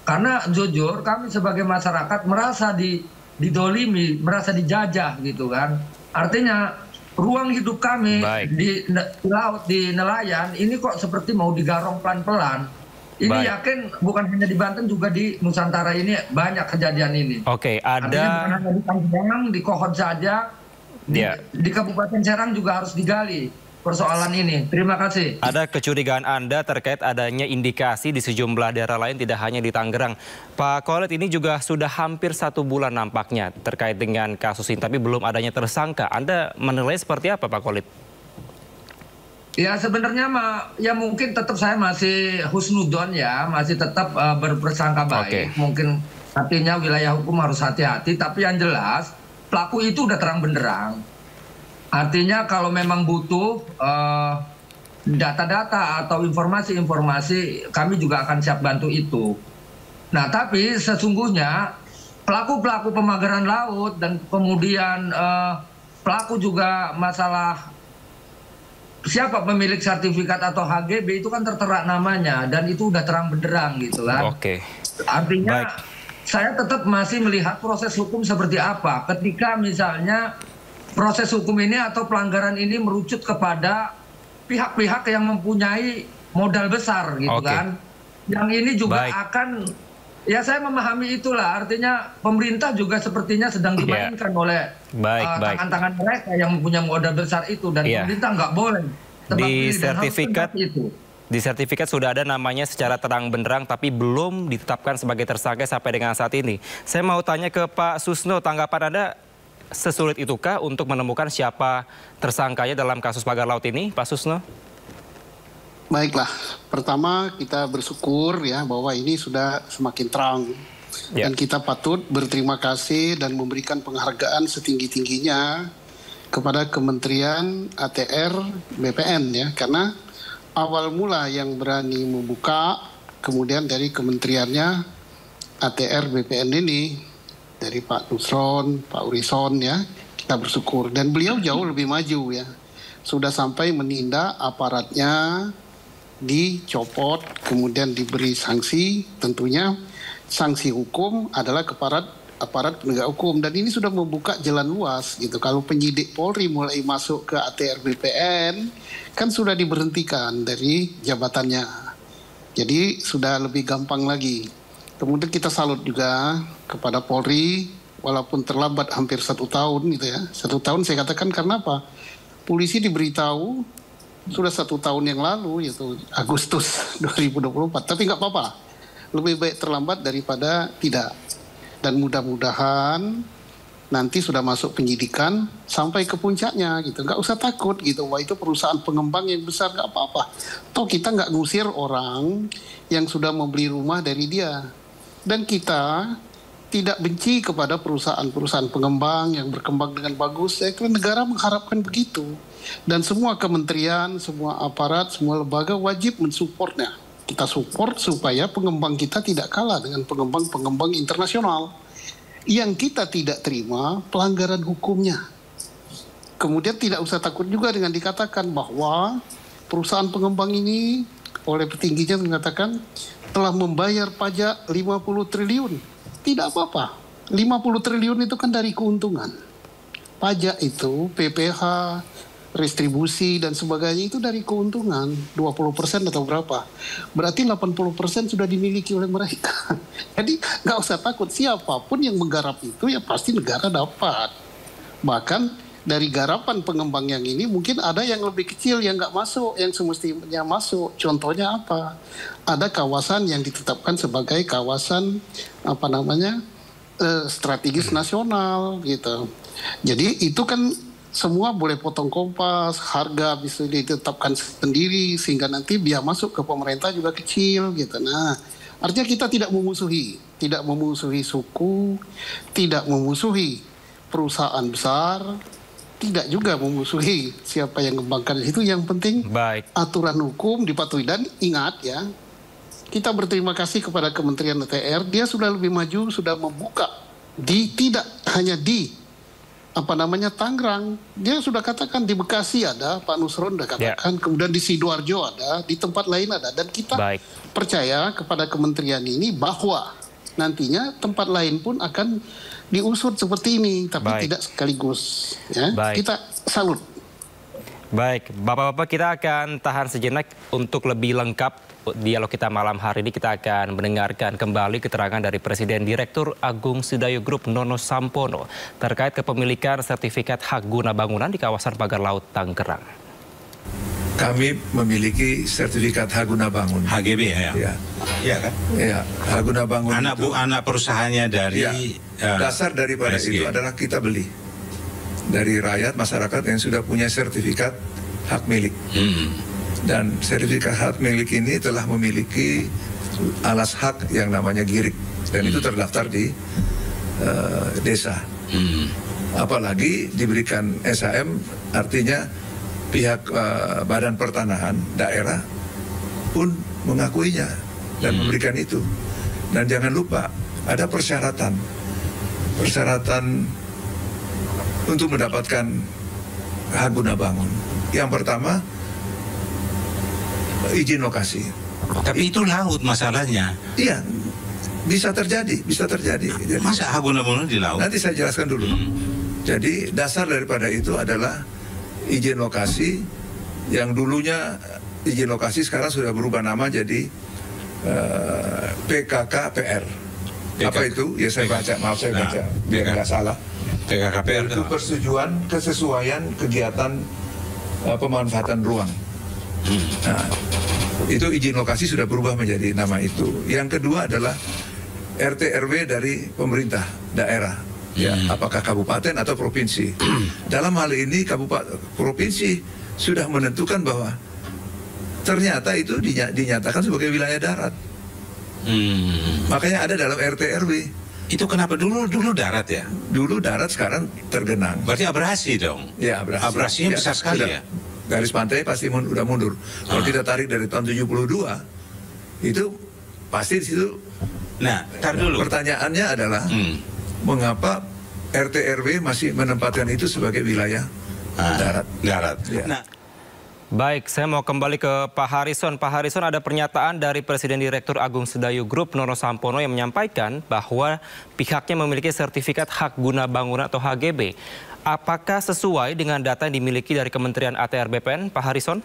Karena jujur kami sebagai masyarakat merasa didolimi, merasa dijajah gitu kan. Artinya ruang hidup kami di laut, di nelayan, ini kok seperti mau digarong pelan-pelan. Ini yakin bukan hanya di Banten, juga di Nusantara ini banyak kejadian ini. Oke, ada... Artinya bukan hanya di Tangerang, di Kohon saja, di Kabupaten Serang juga harus digali persoalan ini. Terima kasih. Ada kecurigaan Anda terkait adanya indikasi di sejumlah daerah lain, tidak hanya di Tangerang. Pak Khalid, ini juga sudah hampir 1 bulan nampaknya terkait dengan kasus ini, tapi belum adanya tersangka. Anda menilai seperti apa, Pak Khalid? Ya sebenarnya ya mungkin tetap saya masih husnudon ya, masih tetap berprasangka baik. Mungkin artinya wilayah hukum harus hati-hati, tapi yang jelas pelaku itu udah terang benderang. Artinya kalau memang butuh data-data atau informasi-informasi, kami juga akan siap bantu itu. Nah tapi sesungguhnya pelaku-pelaku pemagaran laut dan kemudian pelaku juga masalah siapa pemilik sertifikat atau HGB itu kan tertera namanya dan itu udah terang benderang gitu kan. Oke. Artinya saya tetap masih melihat proses hukum seperti apa ketika misalnya proses hukum ini atau pelanggaran ini merucut kepada pihak-pihak yang mempunyai modal besar gitu kan. Yang ini juga akan, ya saya memahami itulah, artinya pemerintah juga sepertinya sedang dimainkan oleh tangan-tangan mereka yang mempunyai modal besar itu dan pemerintah nggak boleh di sertifikat sudah ada namanya secara terang benderang tapi belum ditetapkan sebagai tersangka sampai dengan saat ini. Saya mau tanya ke Pak Susno, tanggapan Anda sesulit itukah untuk menemukan siapa tersangkanya dalam kasus pagar laut ini, Pak Susno? Baiklah, pertama kita bersyukur ya bahwa ini sudah semakin terang dan kita patut berterima kasih dan memberikan penghargaan setinggi-tingginya kepada Kementerian ATR BPN ya, karena awal mula yang berani membuka, kemudian dari kementeriannya ATR BPN ini dari Pak Nusron, Pak Urison ya, kita bersyukur dan beliau jauh lebih maju ya, sudah sampai menindak aparatnya, dicopot, kemudian diberi sanksi, tentunya sanksi hukum adalah aparat penegak hukum dan ini sudah membuka jalan luas gitu. Kalau penyidik Polri mulai masuk ke ATR BPN kan sudah diberhentikan dari jabatannya, jadi sudah lebih gampang lagi. Kemudian kita salut juga kepada Polri walaupun terlambat hampir 1 tahun gitu ya. 1 tahun saya katakan karena apa? Polisi diberitahu sudah 1 tahun yang lalu, yaitu Agustus 2024. Tapi nggak apa-apa, lebih baik terlambat daripada tidak. Dan mudah-mudahan nanti sudah masuk penyidikan sampai ke puncaknya gitu. Nggak usah takut gitu, wah itu perusahaan pengembang yang besar, nggak apa-apa. Toh kita nggak ngusir orang yang sudah membeli rumah dari dia. Dan kita tidak benci kepada perusahaan-perusahaan pengembang yang berkembang dengan bagus. Saya kira negara mengharapkan begitu. Dan semua kementerian, semua aparat, semua lembaga wajib mensupportnya. Kita support supaya pengembang kita tidak kalah dengan pengembang-pengembang internasional. Yang kita tidak terima pelanggaran hukumnya. Kemudian tidak usah takut juga dengan dikatakan bahwa perusahaan pengembang ini oleh petingginya mengatakan telah membayar pajak 50 triliun. Tidak apa-apa. 50 triliun itu kan dari keuntungan. Pajak itu, PPH, restribusi dan sebagainya itu dari keuntungan 20% atau berapa, berarti 80% sudah dimiliki oleh mereka. Jadi nggak usah takut, siapapun yang menggarap itu ya pasti negara dapat. Bahkan dari garapan pengembang yang ini mungkin ada yang lebih kecil yang nggak masuk, yang semestinya masuk. Contohnya apa? Ada kawasan yang ditetapkan sebagai kawasan strategis nasional gitu. Jadi itu kan semua boleh potong kompas, harga bisa ditetapkan sendiri sehingga nanti biaya masuk ke pemerintah juga kecil gitu. Nah, artinya kita tidak memusuhi suku, tidak memusuhi perusahaan besar, tidak juga memusuhi siapa yang mengembangkan di situ. Yang penting aturan hukum dipatuhi dan ingat ya, kita berterima kasih kepada Kementerian ATR, dia sudah lebih maju, sudah membuka tidak hanya di Tangerang, dia sudah katakan di Bekasi ada, Pak Nusron sudah katakan, kemudian di Sidoarjo ada, di tempat lain ada, dan kita percaya kepada kementerian ini bahwa nantinya tempat lain pun akan diusut seperti ini, tapi tidak sekaligus. Ya. Kita salut. Baik, Bapak-Bapak, kita akan tahan sejenak untuk lebih lengkap dialog kita malam hari ini. Kita akan mendengarkan kembali keterangan dari Presiden Direktur Agung Sedayo Group Nono Sampono terkait kepemilikan sertifikat hak guna bangunan di kawasan pagar laut Tangerang. Kami memiliki sertifikat hak guna bangun. HGB ya? Iya kan? Iya, hak guna bangun. Anak perusahaannya dari... dasar daripada itu adalah kita beli dari rakyat, masyarakat yang sudah punya sertifikat hak milik. Dan sertifikat hak milik ini telah memiliki alas hak yang namanya girik. Dan itu terdaftar di desa. Apalagi diberikan SHM, artinya pihak Badan Pertanahan daerah pun mengakuinya dan memberikan itu. Dan jangan lupa ada persyaratan untuk mendapatkan hak guna bangun. Yang pertama izin lokasi. Tapi itu laut masalahnya. Iya, bisa terjadi. Jadi, masa Haguna-Bangunan di laut? Nanti saya jelaskan dulu. Jadi dasar daripada itu adalah izin lokasi yang dulunya izin lokasi sekarang sudah berubah nama jadi PKKPR. Apa itu? Ya saya baca, maaf saya baca biar nggak salah. PKKPR itu persetujuan kesesuaian kegiatan pemanfaatan ruang. Nah, itu izin lokasi sudah berubah menjadi nama itu. Yang kedua adalah RT RW dari pemerintah daerah, ya apakah kabupaten atau provinsi. Dalam hal ini provinsi sudah menentukan bahwa ternyata itu dinyatakan sebagai wilayah darat. Makanya ada dalam RT RW. Itu kenapa dulu darat ya? Dulu darat, sekarang tergenang. Berarti abrasi dong? Ya, abrasi. Abrasinya ya, besar sekali ya? Garis pantai pasti udah mundur. Kalau kita tarik dari tahun 72, itu pasti di situ. Nah, tar dulu. Pertanyaannya adalah, mengapa RT RW masih menempatkan itu sebagai wilayah darat? Darat. Ya. Nah. Baik, saya mau kembali ke Pak Harison. Pak Harison, ada pernyataan dari Presiden Direktur Agung Sedayu Group, Nono Sampono, yang menyampaikan bahwa pihaknya memiliki sertifikat hak guna bangunan atau HGB. Apakah sesuai dengan data yang dimiliki dari Kementerian ATR BPN, Pak Harison?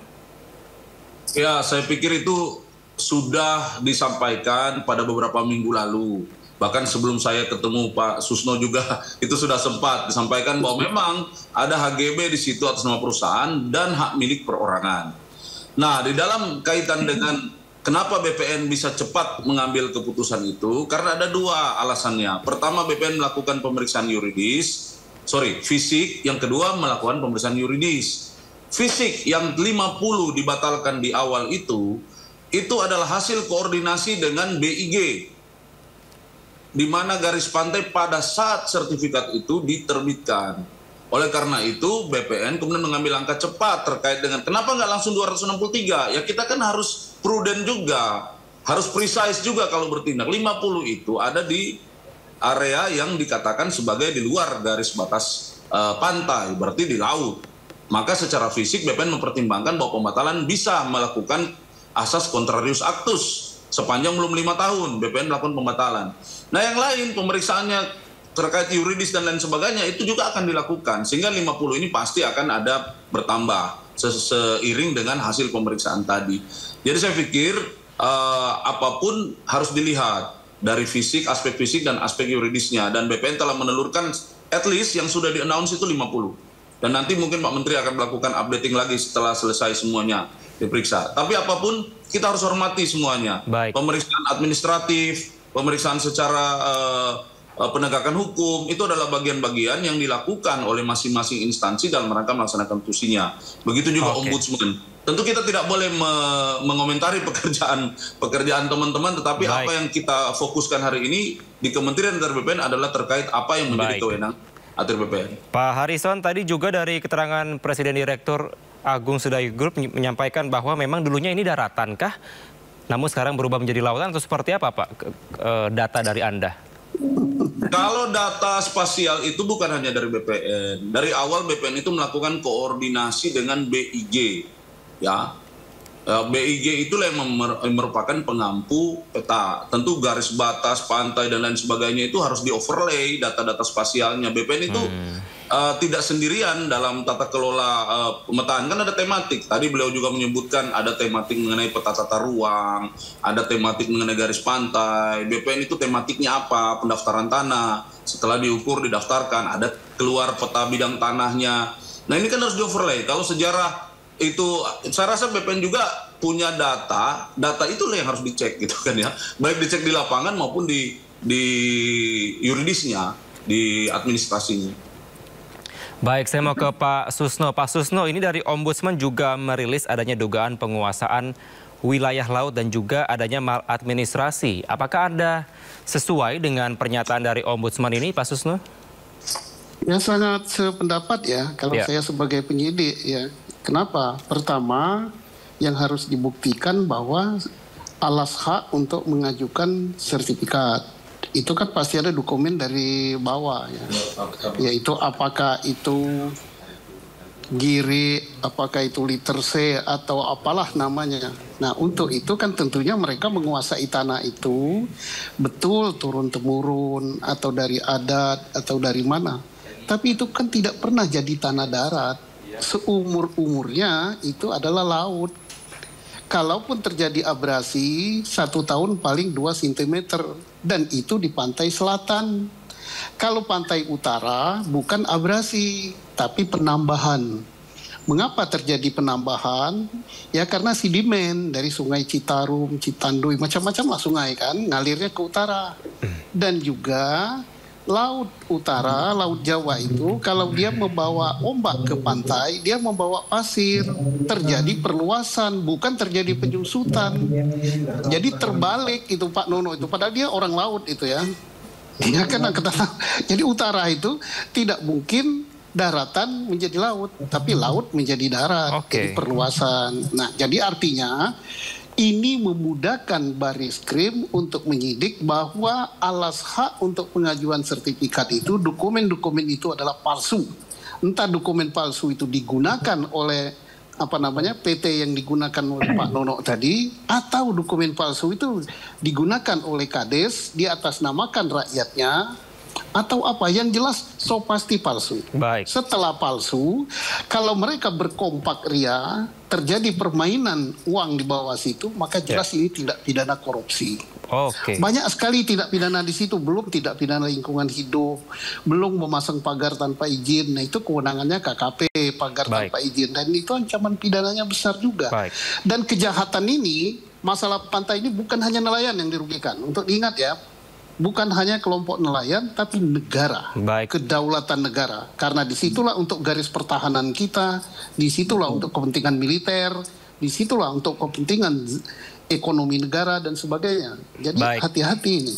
Ya, saya pikir itu sudah disampaikan pada beberapa minggu lalu. Bahkan sebelum saya ketemu Pak Susno juga itu sudah sempat disampaikan bahwa memang ada HGB di situ atas nama perusahaan dan hak milik perorangan. Nah, di dalam kaitan dengan kenapa BPN bisa cepat mengambil keputusan itu, karena ada dua alasannya. Pertama, BPN melakukan pemeriksaan fisik, yang kedua melakukan pemeriksaan yuridis. Fisik yang 50 dibatalkan di awal itu adalah hasil koordinasi dengan BIG, di mana garis pantai pada saat sertifikat itu diterbitkan. Oleh karena itu, BPN kemudian mengambil langkah cepat terkait dengan kenapa nggak langsung 263? Ya kita kan harus prudent juga, harus precise juga kalau bertindak. 50 itu ada di area yang dikatakan sebagai di luar garis batas pantai, berarti di laut. Maka secara fisik BPN mempertimbangkan bahwa pembatalan bisa melakukan asas contrarius actus. Sepanjang belum 5 tahun, BPN melakukan pembatalan. Nah yang lain, pemeriksaannya terkait yuridis dan lain sebagainya, itu juga akan dilakukan. Sehingga 50 ini pasti akan ada bertambah seiring dengan hasil pemeriksaan tadi. Jadi saya pikir apapun harus dilihat dari fisik, aspek fisik dan aspek yuridisnya. Dan BPN telah menelurkan at least yang sudah di-announce itu 50. Dan nanti mungkin Pak Menteri akan melakukan updating lagi setelah selesai semuanya diperiksa. Tapi apapun kita harus hormati semuanya. Baik. Pemeriksaan administratif, pemeriksaan secara penegakan hukum, itu adalah bagian-bagian yang dilakukan oleh masing-masing instansi dalam rangka melaksanakan tusinya. Begitu juga Ombudsman. Tentu kita tidak boleh mengomentari pekerjaan teman-teman, tetapi apa yang kita fokuskan hari ini di Kementerian ATR BPN adalah terkait apa yang menjadi kewenangan ATR BPN. Pak Harison, tadi juga dari keterangan Presiden Direktur Agung Sedayu Group menyampaikan bahwa memang dulunya ini daratankah, namun sekarang berubah menjadi lautan atau seperti apa Pak data dari Anda? Kalau data spasial itu bukan hanya dari BPN. Dari awal BPN itu melakukan koordinasi dengan BIG. Ya, BIG itulah yang merupakan pengampu peta. Tentu garis batas, pantai dan lain sebagainya itu harus di-overlay data-data spasialnya. BPN itu tidak sendirian dalam tata kelola pemetaan, kan ada tematik. Tadi beliau juga menyebutkan ada tematik mengenai peta tata ruang, ada tematik mengenai garis pantai. BPN itu tematiknya apa? Pendaftaran tanah. Setelah diukur, didaftarkan, ada keluar peta bidang tanahnya. Nah ini kan harus di-overlay. Kalau sejarah itu, saya rasa BPN juga punya data itulah yang harus dicek gitu kan ya. Baik dicek di lapangan maupun di yuridisnya, di administrasinya. Baik, saya mau ke Pak Susno. Pak Susno, ini dari Ombudsman juga merilis adanya dugaan penguasaan wilayah laut dan juga adanya maladministrasi. Apakah Anda sesuai dengan pernyataan dari Ombudsman ini, Pak Susno? Ya sangat sependapat ya, kalau saya sebagai penyidik ya. Kenapa? Pertama, yang harus dibuktikan bahwa alas hak untuk mengajukan sertifikat. Itu kan pasti ada dokumen dari bawah ya. Yaitu apakah itu Giri, apakah itu liter C atau apalah namanya. Nah, untuk itu kan tentunya mereka menguasai tanah itu betul turun-temurun atau dari adat atau dari mana. Tapi itu kan tidak pernah jadi tanah darat. Seumur-umurnya itu adalah laut. Kalaupun terjadi abrasi, 1 tahun paling 2 cm. Dan itu di pantai selatan. Kalau pantai utara bukan abrasi, tapi penambahan. Mengapa terjadi penambahan? Ya karena sedimen dari sungai Citarum, Citanduy, macam-macam lah sungai kan, ngalirnya ke utara. Dan juga Laut Utara, Laut Jawa itu kalau dia membawa ombak ke pantai, dia membawa pasir. Terjadi perluasan, bukan terjadi penyusutan. Jadi terbalik itu Pak Nono itu, padahal dia orang laut itu ya. Dia kan jadi utara itu tidak mungkin daratan menjadi laut, tapi laut menjadi darat. Jadi perluasan. Nah, jadi artinya ini memudahkan Bareskrim untuk menyidik bahwa alas hak untuk pengajuan sertifikat itu, dokumen-dokumen itu adalah palsu. Entah dokumen palsu itu digunakan oleh PT yang digunakan oleh Pak Nono tadi, atau dokumen palsu itu digunakan oleh Kades diatasnamakan rakyatnya, atau apa yang jelas so pasti palsu. Baik. Setelah palsu, kalau mereka berkompak ria, terjadi permainan uang di bawah situ, maka jelas ini tidak pidana korupsi. Banyak sekali tidak pidana di situ, belum tidak pidana lingkungan hidup, belum memasang pagar tanpa izin. Nah, itu kewenangannya KKP, pagar tanpa izin, dan itu ancaman pidananya besar juga. Dan kejahatan ini, masalah pantai ini bukan hanya nelayan yang dirugikan. Untuk diingat ya, bukan hanya kelompok nelayan, tapi negara, kedaulatan negara. Karena disitulah untuk garis pertahanan kita, disitulah untuk kepentingan militer, disitulah untuk kepentingan ekonomi negara dan sebagainya. Jadi hati-hati ini.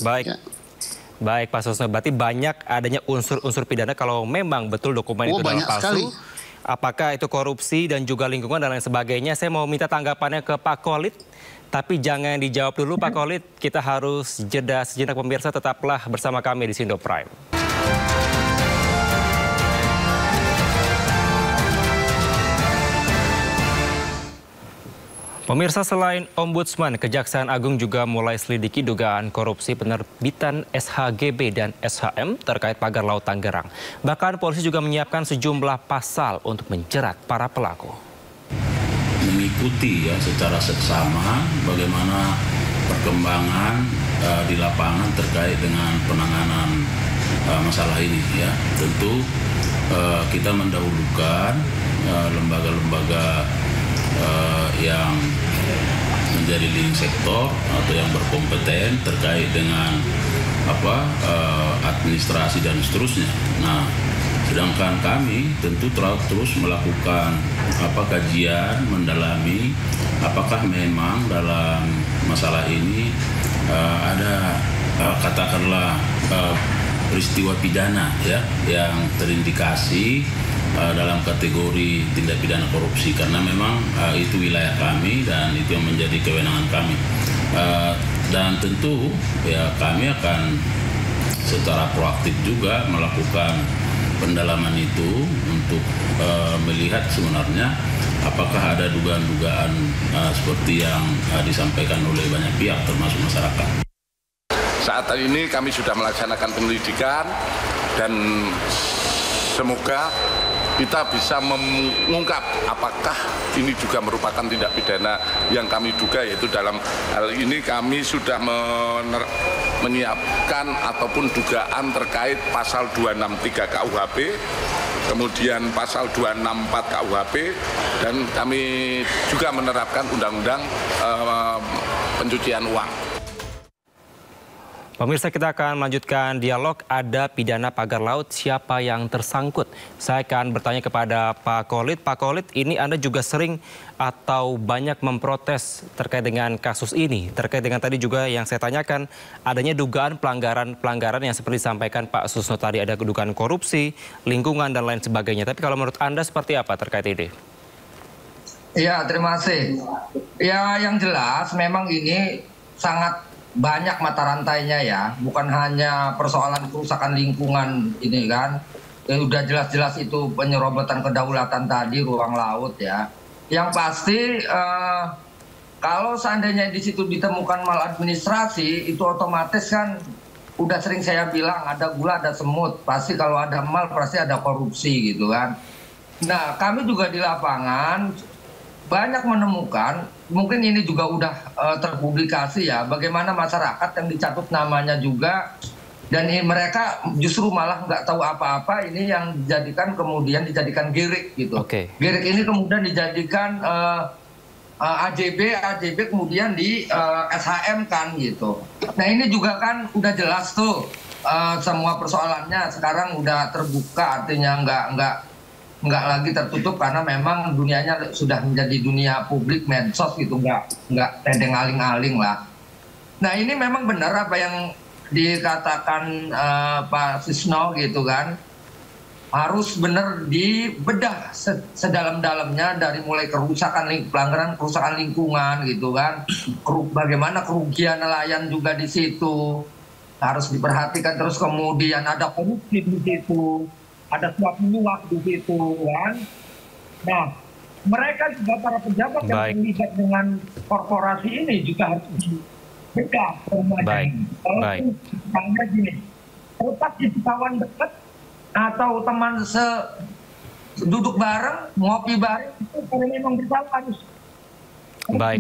Baik Pak Susno, berarti banyak adanya unsur-unsur pidana kalau memang betul dokumen itu adalah palsu. Sekali. Apakah itu korupsi dan juga lingkungan dan lain sebagainya. Saya mau minta tanggapannya ke Pak Khalid. Tapi jangan dijawab dulu Pak Khalid, kita harus jeda sejenak pemirsa, tetaplah bersama kami di Sindo Prime. Pemirsa, selain Ombudsman, Kejaksaan Agung juga mulai selidiki dugaan korupsi penerbitan SHGB dan SHM terkait pagar laut Tangerang. Bahkan polisi juga menyiapkan sejumlah pasal untuk menjerat para pelaku. Mengikuti ya secara seksama bagaimana perkembangan di lapangan terkait dengan penanganan masalah ini ya. Tentu kita mendahulukan lembaga-lembaga yang menjadi leading sektor atau yang berkompeten terkait dengan administrasi dan seterusnya. Nah, sedangkan kami tentu terus melakukan kajian, mendalami apakah memang dalam masalah ini ada katakanlah peristiwa pidana ya yang terindikasi dalam kategori tindak pidana korupsi, karena memang itu wilayah kami dan itu yang menjadi kewenangan kami. Dan tentu ya kami akan secara proaktif juga melakukan pendalaman itu untuk melihat sebenarnya apakah ada dugaan-dugaan seperti yang disampaikan oleh banyak pihak termasuk masyarakat. Saat ini kami sudah melaksanakan penyelidikan dan semoga kita bisa mengungkap apakah ini juga merupakan tindak pidana yang kami duga, yaitu dalam hal ini kami sudah menyiapkan ataupun dugaan terkait pasal 263 KUHP, kemudian pasal 264 KUHP, dan kami juga menerapkan undang-undang pencucian uang. Pemirsa, kita akan melanjutkan dialog. Ada pidana pagar laut, siapa yang tersangkut? Saya akan bertanya kepada Pak Khalid. Pak Khalid, ini Anda juga sering atau banyak memprotes terkait dengan kasus ini. Terkait dengan tadi juga yang saya tanyakan, adanya dugaan pelanggaran yang seperti disampaikan Pak Susno tadi, ada dugaan korupsi, lingkungan, dan lain sebagainya. Tapi kalau menurut Anda seperti apa terkait ini? Ya, terima kasih. Ya, yang jelas memang ini sangat banyak mata rantainya ya, bukan hanya persoalan kerusakan lingkungan ini kan, udah jelas-jelas itu penyerobotan kedaulatan tadi ruang laut ya. Yang pasti kalau seandainya di situ ditemukan maladministrasi, itu otomatis kan udah sering saya bilang ada gula ada semut, pasti kalau ada mal pasti ada korupsi gitu kan. Nah kami juga di lapangan banyak menemukan, mungkin ini juga udah terpublikasi ya, bagaimana masyarakat yang dicatut namanya juga. Dan mereka justru malah nggak tahu apa-apa, ini yang kemudian dijadikan girik gitu. Girik ini kemudian dijadikan AJB kemudian di SHM kan gitu. Nah ini juga kan udah jelas tuh semua persoalannya sekarang udah terbuka, artinya nggak lagi tertutup karena memang dunianya sudah menjadi dunia publik medsos gitu, nggak tedeng aling-aling lah. Nah ini memang benar apa yang dikatakan Pak Susno gitu kan, harus benar dibedah sedalam-dalamnya dari mulai pelanggaran kerusakan lingkungan gitu kan, bagaimana kerugian nelayan juga di situ harus diperhatikan, terus kemudian ada korupsi di situ, ada suap menyuap di situ kan. Nah mereka juga para pejabat yang terlibat dengan korporasi ini juga harus beda. Baik. Misalnya gini, terlepas itu kawan dekat atau teman duduk bareng, ngopi bareng, itu kalau memang bersalah harus. Baik.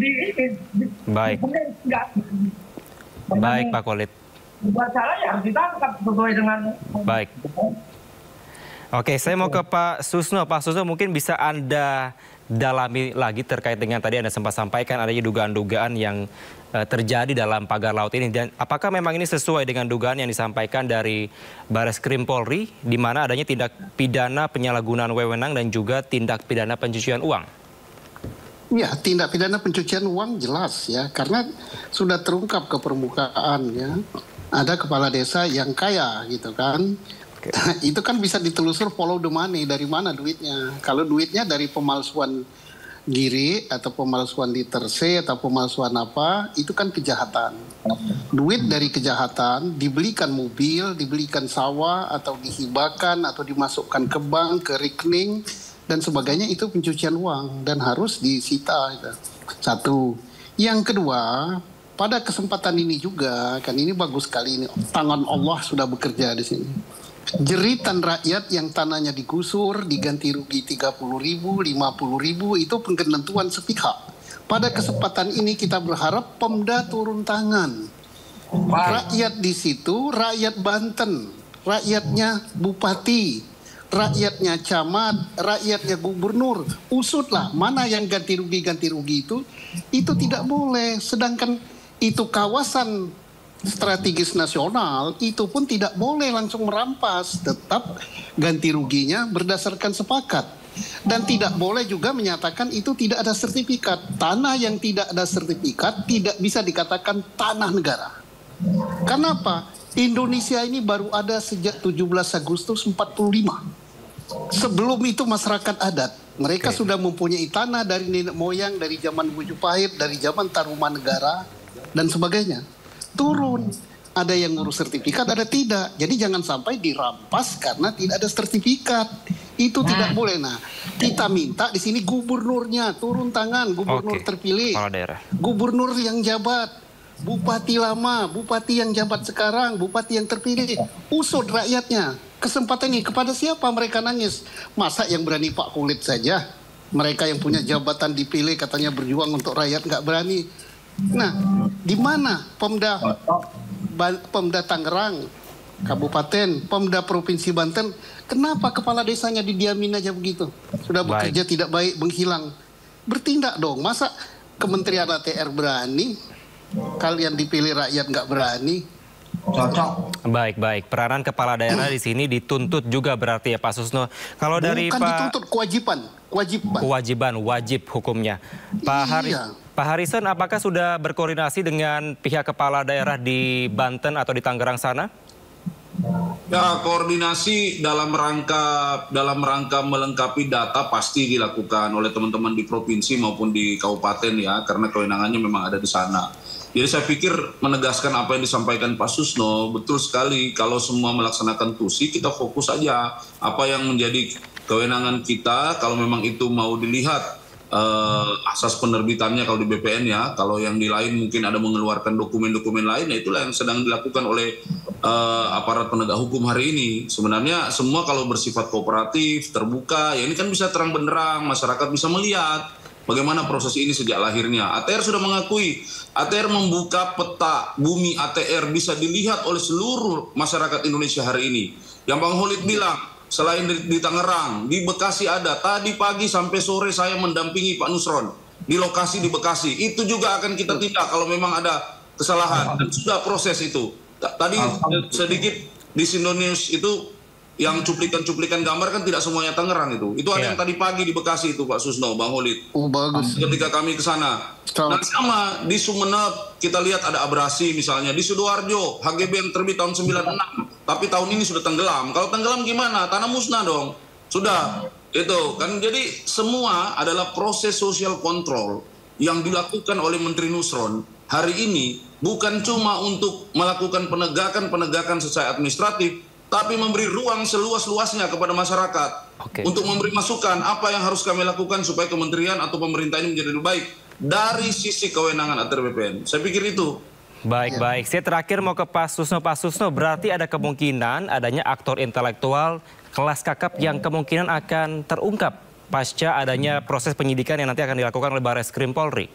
Baik Pak Khalid. Bersalah ya harus ditangkap sesuai dengan. Baik. Oke, saya mau ke Pak Susno. Pak Susno, mungkin bisa Anda dalami lagi terkait dengan tadi Anda sempat sampaikan adanya dugaan-dugaan yang terjadi dalam pagar laut ini, dan apakah memang ini sesuai dengan dugaan yang disampaikan dari Bareskrim Polri di mana adanya tindak pidana penyalahgunaan wewenang dan juga tindak pidana pencucian uang? Ya, tindak pidana pencucian uang jelas ya, karena sudah terungkap ke permukaan ya. Ada kepala desa yang kaya gitu kan. Itu kan bisa ditelusur follow the money, dari mana duitnya. Kalau duitnya dari pemalsuan giri atau pemalsuan liter C atau pemalsuan apa, itu kan kejahatan. Duit dari kejahatan dibelikan mobil, dibelikan sawah, atau dihibahkan atau dimasukkan ke bank, ke rekening dan sebagainya, itu pencucian uang dan harus disita. Satu. Yang kedua, pada kesempatan ini juga, kan ini bagus sekali, ini tangan Allah sudah bekerja di sini. Jeritan rakyat yang tanahnya digusur, diganti rugi 30.000, 50.000, itu penentuan sepihak. Pada kesempatan ini kita berharap Pemda turun tangan. Rakyat di situ, rakyat Banten, rakyatnya bupati, rakyatnya camat, rakyatnya gubernur, usutlah mana yang ganti rugi itu tidak boleh. Sedangkan itu kawasan strategis nasional, itu pun tidak boleh langsung merampas, tetap ganti ruginya berdasarkan sepakat. Dan tidak boleh juga menyatakan itu tidak ada sertifikat. Tanah yang tidak ada sertifikat tidak bisa dikatakan tanah negara. Kenapa? Indonesia ini baru ada sejak 17 Agustus 45. Sebelum itu masyarakat adat, mereka sudah mempunyai tanah dari nenek moyang, dari zaman Majapahit, dari zaman Tarumanegara dan sebagainya. Turun, ada yang ngurus sertifikat, ada tidak. Jadi jangan sampai dirampas karena tidak ada sertifikat. Itu tidak boleh. Nah, kita minta di sini gubernurnya turun tangan, gubernur terpilih, gubernur yang jabat, bupati lama, bupati yang jabat sekarang, bupati yang terpilih, usut rakyatnya. Kesempatan ini kepada siapa mereka nangis? Masa yang berani Pak Kulit saja? Mereka yang punya jabatan dipilih katanya berjuang untuk rakyat nggak berani. Nah, di mana Pemda Tangerang, Kabupaten, Pemda Provinsi Banten, kenapa kepala desanya didiamin aja begitu? Sudah bekerja tidak baik, menghilang. Bertindak dong, masa Kementerian ATR berani, kalian dipilih rakyat nggak berani? Cocok. Baik. Peranan kepala daerah di sini dituntut juga berarti ya Pak Susno. Kalau dari bukan dituntut, kewajiban. Wajib hukumnya. Pak Harrison, apakah sudah berkoordinasi dengan pihak kepala daerah di Banten atau di Tangerang sana? Ya, koordinasi dalam rangka melengkapi data pasti dilakukan oleh teman-teman di provinsi maupun di kabupaten ya, karena kewenangannya memang ada di sana. Jadi saya pikir menegaskan apa yang disampaikan Pak Susno, betul sekali kalau semua melaksanakan tusi, kita fokus aja apa yang menjadi kewenangan kita, kalau memang itu mau dilihat asas penerbitannya kalau di BPN ya, kalau yang di lain mungkin ada mengeluarkan dokumen-dokumen lain, ya itulah yang sedang dilakukan oleh aparat penegak hukum hari ini. Sebenarnya semua kalau bersifat kooperatif, terbuka, ya ini kan bisa terang benderang, masyarakat bisa melihat bagaimana proses ini sejak lahirnya. ATR sudah mengakui, ATR membuka peta bumi ATR bisa dilihat oleh seluruh masyarakat Indonesia hari ini. Yang Bang Holid bilang, selain di Tangerang, di Bekasi ada. Tadi pagi sampai sore saya mendampingi Pak Nusron di lokasi di Bekasi. Itu juga akan kita tindak kalau memang ada kesalahan. Dan sudah proses itu. Tadi sedikit di Sindonews itu yang cuplikan-cuplikan gambar kan tidak semuanya Tangerang itu. Itu ada yang tadi pagi di Bekasi itu Pak Susno, Bang Holid. Oh bagus. Ketika kami ke sana. Nah sama di Sumeneb kita lihat ada abrasi misalnya. Di Sidoarjo HGB yang terbit tahun 96. Tapi tahun ini sudah tenggelam. Kalau tenggelam gimana? Tanah musnah dong. Sudah. Itu kan jadi semua adalah proses social control yang dilakukan oleh Menteri Nusron hari ini bukan cuma untuk melakukan penegakan secara administratif, tapi memberi ruang seluas-luasnya kepada masyarakat untuk memberi masukan apa yang harus kami lakukan supaya kementerian atau pemerintah ini menjadi lebih baik dari sisi kewenangan ATR BPN. Saya pikir itu. Baik. Saya terakhir mau ke Pak Susno. Pak Susno, berarti ada kemungkinan adanya aktor intelektual kelas kakap yang kemungkinan akan terungkap pasca adanya proses penyidikan yang nanti akan dilakukan oleh Barreskrim Polri.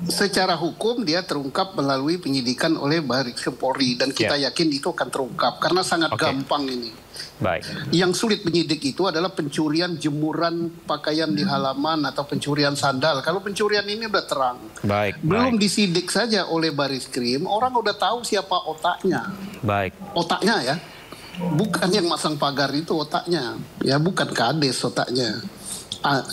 Secara hukum dia terungkap melalui penyidikan oleh Barreskrim Polri dan kita yakin itu akan terungkap karena sangat gampang ini. Baik. Yang sulit penyidik itu adalah pencurian jemuran pakaian di halaman atau pencurian sandal. Kalau pencurian ini udah terang. Belum disidik saja oleh Barreskrim, orang udah tahu siapa otaknya. Otaknya ya. Bukan yang masang pagar itu otaknya. Ya bukan kades otaknya.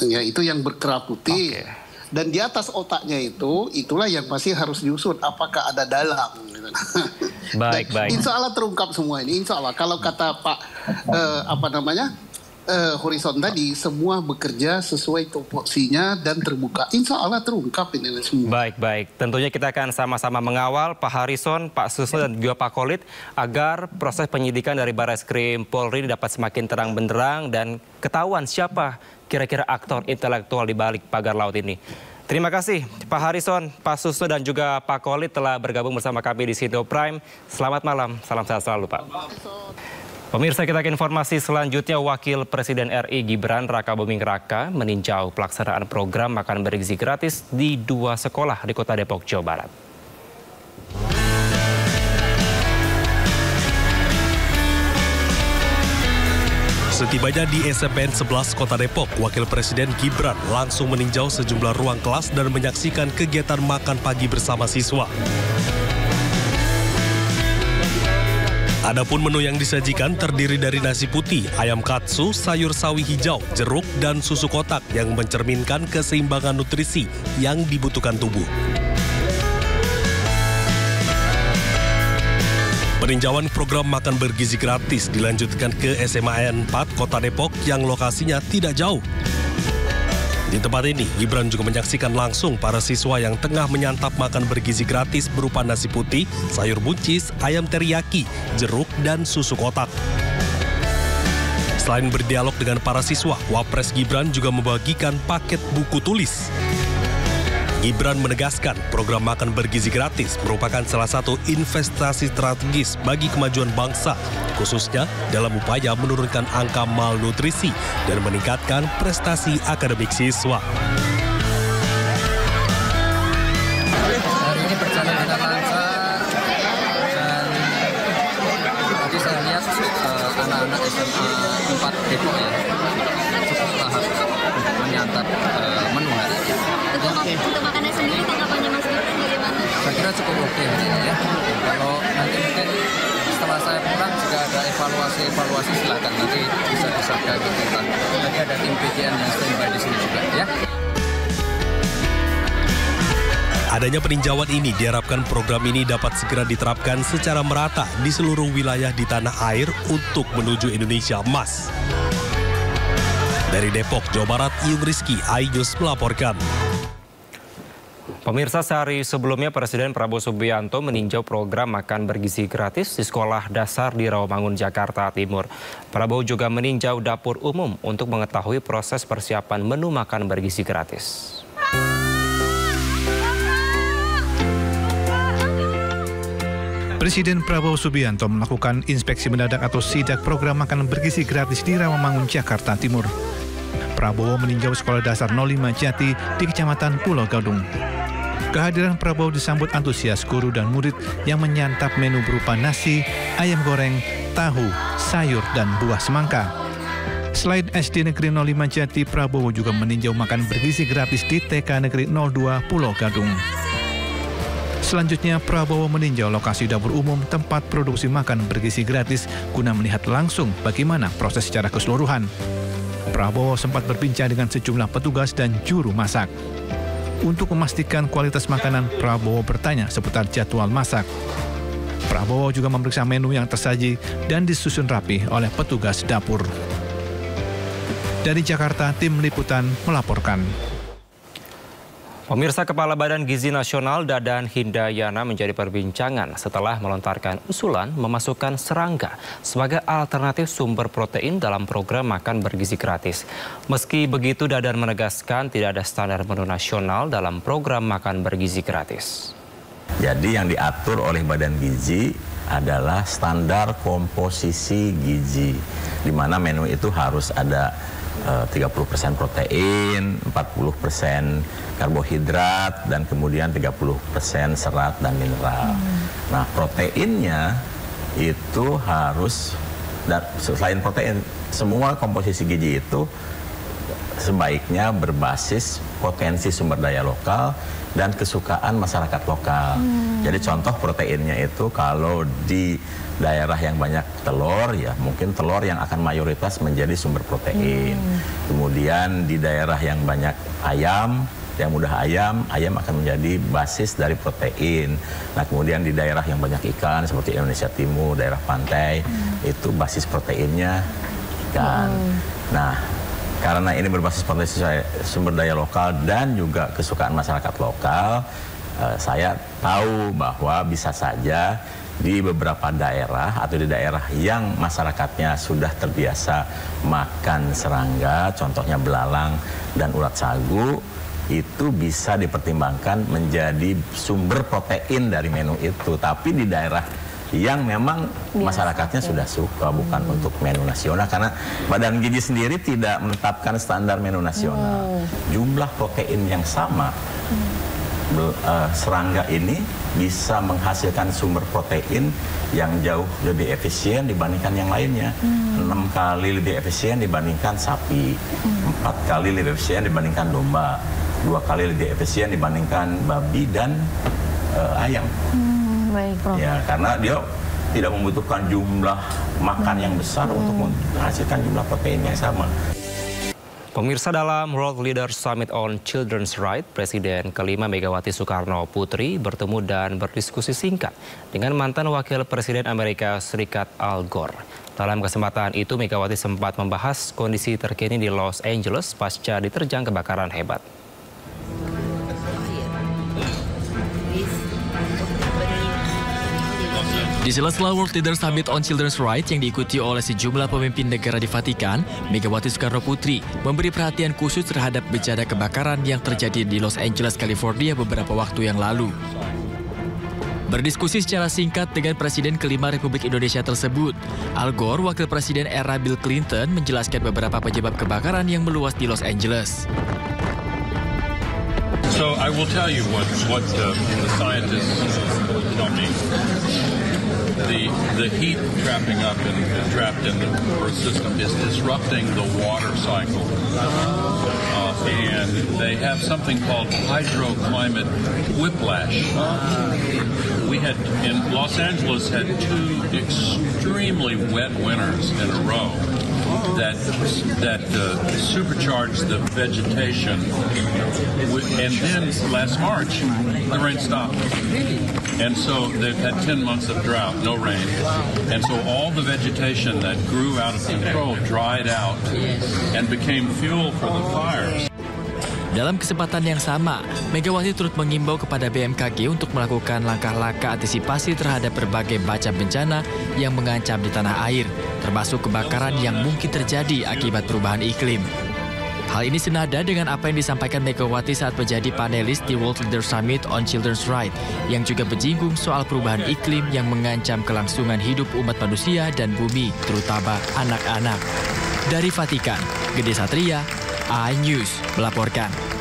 Ya itu yang berkerah putih. Dan di atas otaknya itu, itulah yang pasti harus diusut. Apakah ada dalang? Baik. Insya Allah terungkap semua ini. Insya Allah. Kalau kata Pak Horizon tadi, semua bekerja sesuai tupoksinya dan terbuka. Insya Allah terungkap ini semua. Baik. Tentunya kita akan sama-sama mengawal Pak Harison, Pak Susno dan juga Pak Holid agar proses penyidikan dari Barreskrim Polri dapat semakin terang benderang dan ketahuan siapa kira-kira aktor intelektual di balik pagar laut ini. Terima kasih Pak Harison, Pak Susno dan juga Pak Holid telah bergabung bersama kami di Sido Prime. Selamat malam, salam sehat selalu Pak. Pemirsa, kita ke informasi selanjutnya. Wakil Presiden RI Gibran Rakabuming Raka meninjau pelaksanaan program makan bergizi gratis di 2 sekolah di Kota Depok, Jawa Barat. Setibanya di SMPN 11 Kota Depok, Wakil Presiden Gibran langsung meninjau sejumlah ruang kelas dan menyaksikan kegiatan makan pagi bersama siswa. Adapun menu yang disajikan terdiri dari nasi putih, ayam katsu, sayur sawi hijau, jeruk, dan susu kotak yang mencerminkan keseimbangan nutrisi yang dibutuhkan tubuh. Peninjauan program makan bergizi gratis dilanjutkan ke SMAN 4 Kota Depok yang lokasinya tidak jauh. Di tempat ini, Gibran juga menyaksikan langsung para siswa yang tengah menyantap makan bergizi gratis berupa nasi putih, sayur buncis, ayam teriyaki, jeruk, dan susu kotak. Selain berdialog dengan para siswa, Wapres Gibran juga membagikan paket buku tulis. Gibran menegaskan program makan bergizi gratis merupakan salah satu investasi strategis bagi kemajuan bangsa, khususnya dalam upaya menurunkan angka malnutrisi dan meningkatkan prestasi akademik siswa. Hari ini berjalan dengan lancar dan tadi saya lihat anak-anak SMA 4 Depok ya cukup lahap untuk menyantap menu hari ini. Untuk makannya sendiri tanggapannya Mas Gibran bagaimana? Saya kira cukup oke ya. Kalau nanti mungkin setelah saya pulang jika ada evaluasi silakan nanti bisa disahkan ke kita. Nanti ada tim PJN yang standby di sini juga ya. Adanya peninjauan ini diharapkan program ini dapat segera diterapkan secara merata di seluruh wilayah di tanah air untuk menuju Indonesia Emas. Dari Depok, Jawa Barat, Iyung Rizky, iNews melaporkan. Pemirsa, sehari sebelumnya Presiden Prabowo Subianto meninjau program makan bergizi gratis di sekolah dasar di Rawamangun, Jakarta Timur. Prabowo juga meninjau dapur umum untuk mengetahui proses persiapan menu makan bergizi gratis. Presiden Prabowo Subianto melakukan inspeksi mendadak atau sidak program makan bergizi gratis di Rawamangun, Jakarta Timur. Prabowo meninjau sekolah dasar 05 Jati di Kecamatan Pulau Gadung. Kehadiran Prabowo disambut antusias guru dan murid yang menyantap menu berupa nasi, ayam goreng, tahu, sayur, dan buah semangka. Selain SD Negeri 05 Jati, Prabowo juga meninjau makan bergizi gratis di TK Negeri 02 Pulau Gadung. Selanjutnya, Prabowo meninjau lokasi dapur umum tempat produksi makan bergizi gratis guna melihat langsung bagaimana proses secara keseluruhan. Prabowo sempat berbincang dengan sejumlah petugas dan juru masak. Untuk memastikan kualitas makanan, Prabowo bertanya seputar jadwal masak. Prabowo juga memeriksa menu yang tersaji dan disusun rapi oleh petugas dapur. Dari Jakarta, tim liputan melaporkan. Pemirsa, Kepala Badan Gizi Nasional Dadan Hindayana menjadi perbincangan setelah melontarkan usulan memasukkan serangga sebagai alternatif sumber protein dalam program makan bergizi gratis. Meski begitu, Dadan menegaskan tidak ada standar menu nasional dalam program makan bergizi gratis. Jadi yang diatur oleh Badan Gizi adalah standar komposisi gizi, di mana menu itu harus ada 30% protein, 40% karbohidrat, dan kemudian 30% serat dan mineral. Nah, proteinnya itu harus, selain protein, semua komposisi gizi itu sebaiknya berbasis potensi sumber daya lokal dan kesukaan masyarakat lokal. Jadi contoh proteinnya itu kalau di daerah yang banyak telur, ya mungkin telur yang akan mayoritas menjadi sumber protein. Kemudian di daerah yang banyak ayam, yang mudah ayam akan menjadi basis dari protein. Nah, kemudian di daerah yang banyak ikan seperti Indonesia Timur, daerah pantai, itu basis proteinnya ikan. Nah, karena ini berbasis potensi sumber daya lokal dan juga kesukaan masyarakat lokal, saya tahu bahwa bisa saja di beberapa daerah atau di daerah yang masyarakatnya sudah terbiasa makan serangga, contohnya belalang dan ulat sagu, itu bisa dipertimbangkan menjadi sumber protein dari menu itu. Tapi di daerah yang memang masyarakatnya sudah suka, bukan untuk menu nasional, karena Badan Gizi sendiri tidak menetapkan standar menu nasional. Jumlah protein yang sama, serangga ini bisa menghasilkan sumber protein yang jauh lebih efisien dibandingkan yang lainnya. 6 kali lebih efisien dibandingkan sapi, 4 kali lebih efisien dibandingkan domba, 2 kali lebih efisien dibandingkan babi dan ayam. Baik, Prof. Ya, karena dia tidak membutuhkan jumlah makan yang besar untuk menghasilkan jumlah protein yang sama. Pemirsa, dalam World Leaders Summit on Children's Rights, Presiden kelima Megawati Soekarno Putri bertemu dan berdiskusi singkat dengan mantan Wakil Presiden Amerika Serikat Al Gore. Dalam kesempatan itu, Megawati sempat membahas kondisi terkini di Los Angeles pasca diterjang kebakaran hebat. Di sela-sela World Leaders Summit on Children's Rights yang diikuti oleh sejumlah pemimpin negara di Vatikan, Megawati Soekarno Putri memberi perhatian khusus terhadap bencana kebakaran yang terjadi di Los Angeles, California beberapa waktu yang lalu. Berdiskusi secara singkat dengan Presiden kelima Republik Indonesia tersebut, Al Gore, Wakil Presiden era Bill Clinton, menjelaskan beberapa penyebab kebakaran yang meluas di Los Angeles. So I will tell you what the scientists tell me. The heat trapped in the Earth system is disrupting the water cycle, and they have something called hydroclimate whiplash. We had in Los Angeles had 2 extremely wet winters in a row that supercharged the vegetation, and then last March the rain stopped. And so they've had 10 months of drought, no rain. And so all the vegetation that grew out of control dried out and became fuel for the fires. Dalam kesempatan yang sama, Megawati turut mengimbau kepada BMKG untuk melakukan langkah-langkah antisipasi terhadap berbagai macam bencana yang mengancam di tanah air, termasuk kebakaran yang mungkin terjadi akibat perubahan iklim. Hal ini senada dengan apa yang disampaikan Megawati saat menjadi panelis di World Leaders Summit on Children's Rights, yang juga menyinggung soal perubahan iklim yang mengancam kelangsungan hidup umat manusia dan bumi, terutama anak-anak. Dari Vatikan, Gede Satria, iNews melaporkan.